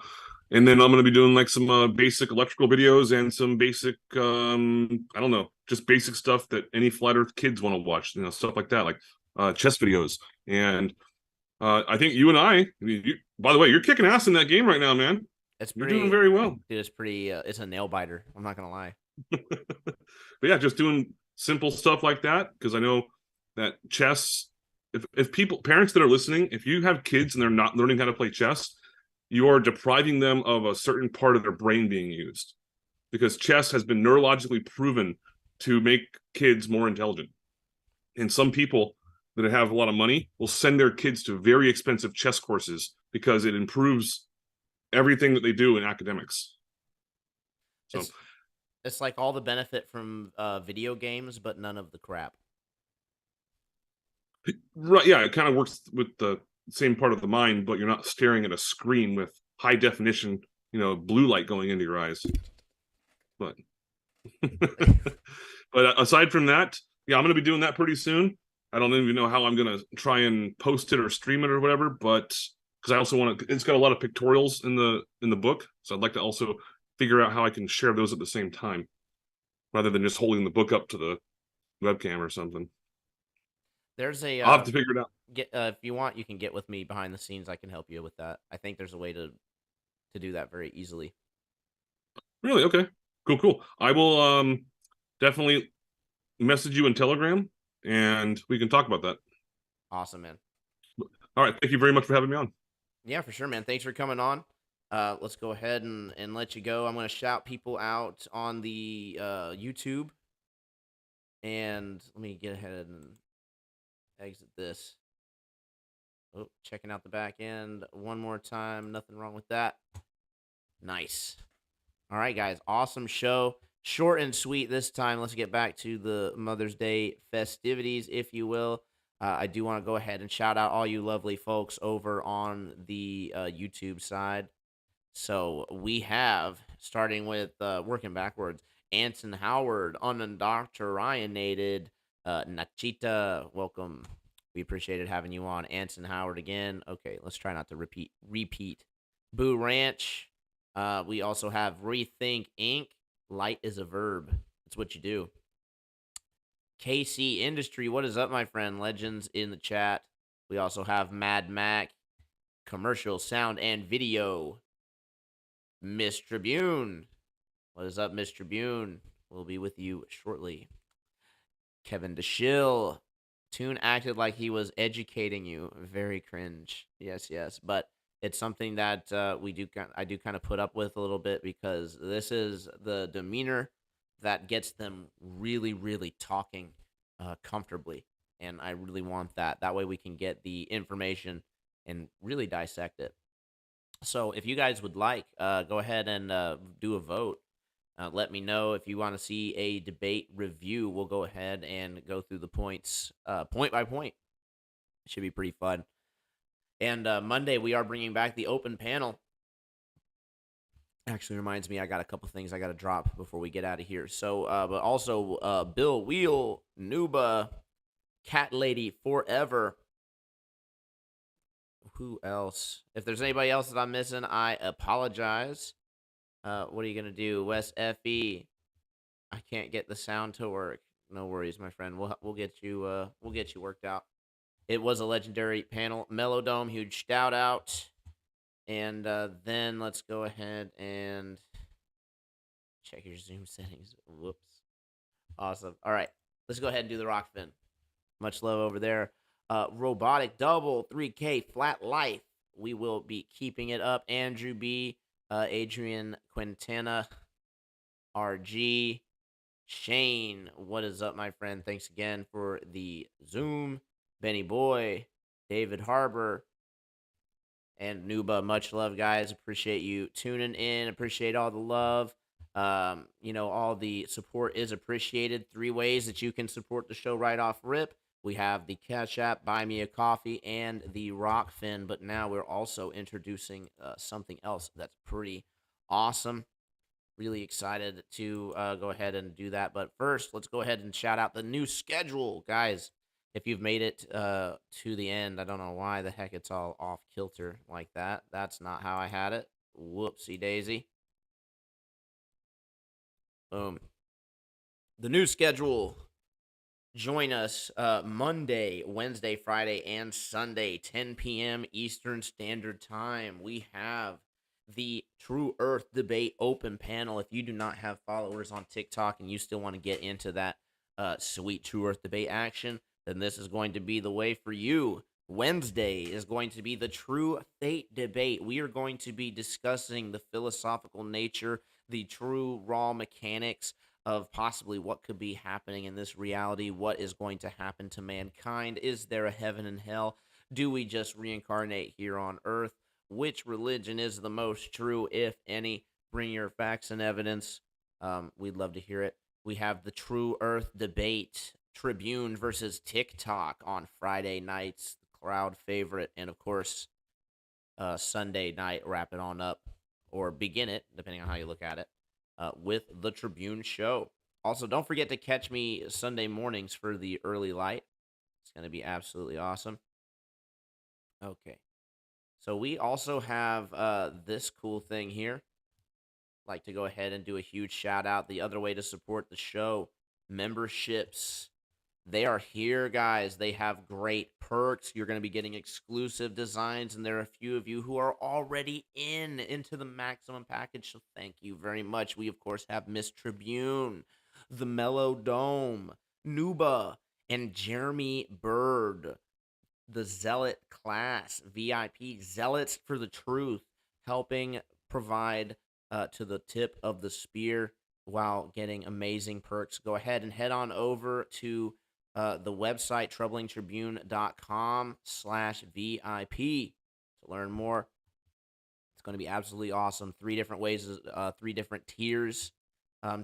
And then I'm going to be doing like some basic electrical videos and some basic, I don't know, just basic stuff that any flat earth kids want to watch, stuff like that, like chess videos. And I think you and by the way, you're kicking ass in that game right now, man. You're doing very well. Dude, it's pretty, it's a nail biter. I'm not going to lie. But yeah, just doing simple stuff like that, because I know that chess, if parents that are listening, if you have kids and they're not learning how to play chess, you are depriving them of a certain part of their brain being used, because chess has been neurologically proven to make kids more intelligent. And some people that have a lot of money will send their kids to very expensive chess courses because it improves everything that they do in academics. So it's like all the benefit from video games, but none of the crap. Right, yeah, it kind of works with the same part of the mind, but you're not staring at a screen with high definition, blue light going into your eyes. But but aside from that, yeah, I'm going to be doing that pretty soon. I don't even know how I'm going to try and post it or stream it or whatever, but because I also want to, it's got a lot of pictorials in the book, so I'd like to also figure out how I can share those at the same time, rather than just holding the book up to the webcam or something. There's I'll have to figure it out. If you want, you can get with me behind the scenes. I can help you with that. I think there's a way to do that very easily. Really? Okay. Cool. I will definitely message you in Telegram, and we can talk about that. Awesome, man. All right. Thank you very much for having me on. Yeah, for sure, man. Thanks for coming on. Let's go ahead and let you go. I'm going to shout people out on the YouTube. And let me get ahead and exit this. Oh, checking out the back end one more time. Nothing wrong with that. Nice. All right, guys. Awesome show. Short and sweet this time. Let's get back to the Mother's Day festivities, if you will. I do want to go ahead and shout out all you lovely folks over on the YouTube side. So we have, starting with working backwards, Anson Howard, Unindoctrinated, Nachita, welcome. We appreciated having you on. Anson Howard again. Okay, let's try not to repeat. Boo Ranch. We also have Rethink Inc. Light is a verb. It's what you do. KC Industry. What is up, my friend? Legends in the chat. We also have Mad Mac. Commercial sound and video. MrTribune. What is up, MrTribune? We'll be with you shortly. Kevin DeShill. Toon acted like he was educating you. Very cringe. Yes. But it's something that I do kind of put up with a little bit, because this is the demeanor that gets them really, really talking comfortably. And I really want that. That way we can get the information and really dissect it. So if you guys would like, go ahead and do a vote. Let me know if you want to see a debate review. We'll go ahead and go through the points point by point. It should be pretty fun. And Monday, we are bringing back the open panel. Actually reminds me, I got a couple things I got to drop before we get out of here. So, but also Bill Wheel, Nuba, Cat Lady Forever. Who else? If there's anybody else that I'm missing, I apologize. What are you gonna do, Wes Fe? I can't get the sound to work. No worries, my friend. We'll get you worked out. It was a legendary panel. Melodome, huge shout out. And then let's go ahead and check your Zoom settings. Whoops. Awesome. All right, let's go ahead and do the rock fin. Much love over there. Robotic Double 3K Flat Life. We will be keeping it up. Andrew B, Adrian Quintana, RG, Shane. What is up, my friend? Thanks again for the Zoom. Benny Boy, David Harbor, and Nuba. Much love, guys. Appreciate you tuning in. Appreciate all the love. All the support is appreciated. 3 ways that you can support the show right off rip. We have the Cash App, Buy Me a Coffee, and the Rock Fin. But now we're also introducing something else that's pretty awesome. Really excited to go ahead and do that. But first, let's go ahead and shout out the new schedule, guys. If you've made it to the end, I don't know why the heck it's all off kilter like that. That's not how I had it. Whoopsie daisy. Boom. The new schedule. Join us Monday, Wednesday, Friday, and Sunday, 10 p.m. Eastern Standard Time. We have the True Earth Debate open panel. If you do not have followers on TikTok and you still want to get into that sweet True Earth Debate action, then this is going to be the way for you. Wednesday is going to be the True Fate Debate. We are going to be discussing the philosophical nature, the true raw mechanics of possibly what could be happening in this reality. What is going to happen to mankind? Is there a heaven and hell? Do we just reincarnate here on Earth? Which religion is the most true, if any? Bring your facts and evidence. We'd love to hear it. We have the True Earth Debate, Tribune versus TikTok on Friday nights, the crowd favorite. And of course, Sunday night, wrap it on up, or begin it, depending on how you look at it, with the Tribune show. Also, don't forget to catch me Sunday mornings for the early light. It's going to be absolutely awesome. Okay. So we also have this cool thing here. I'd like to go ahead and do a huge shout out. The other way to support the show, memberships. They are here, guys. They have great perks. You're going to be getting exclusive designs, and there are a few of you who are already into the maximum package, so thank you very much. We, of course, have MrTribune, the Mellow Dome, Nuba, and Jeremy Bird. The Zealot class, VIP, Zealots for the Truth, helping provide to the tip of the spear while getting amazing perks. Go ahead and head on over to the website, troublingtribune.com/VIP to learn more. It's going to be absolutely awesome. 3 different ways, 3 different tiers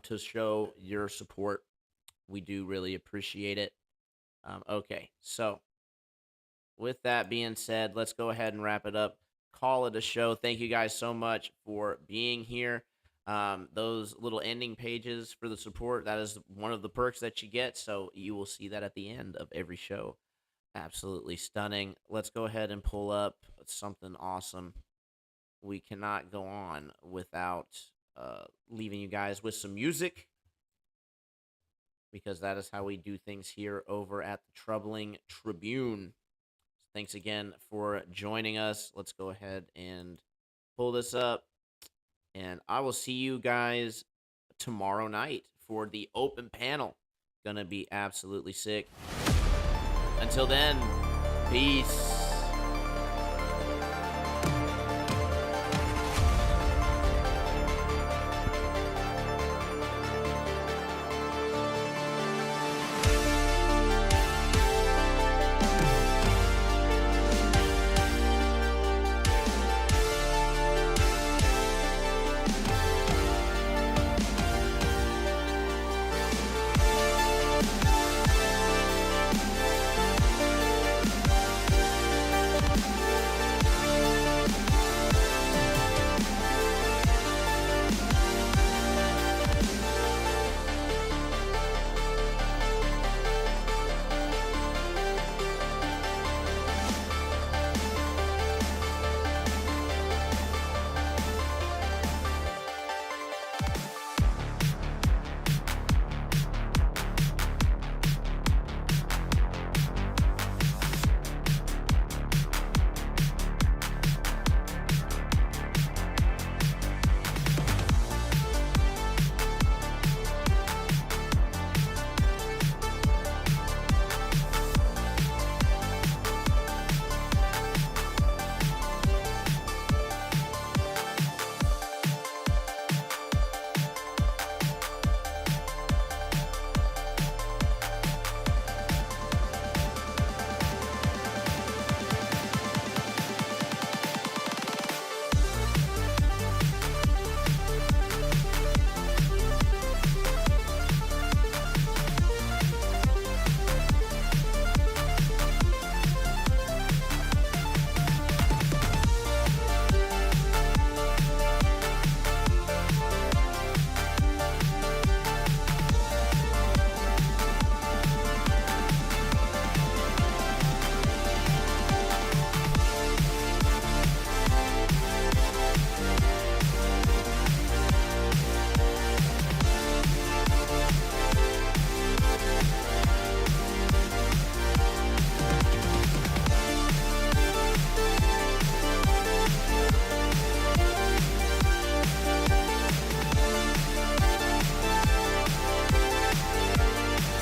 to show your support. We do really appreciate it. Okay, so with that being said, let's go ahead and wrap it up. Call it a show. Thank you guys so much for being here. Those little ending pages for the support, that is one of the perks that you get. So you will see that at the end of every show. Absolutely stunning. Let's go ahead and pull up something awesome. We cannot go on without leaving you guys with some music, because that is how we do things here over at the Troubling Tribune. Thanks again for joining us. Let's go ahead and pull this up. And I will see you guys tomorrow night for the open panel. Gonna be absolutely sick. Until then, peace.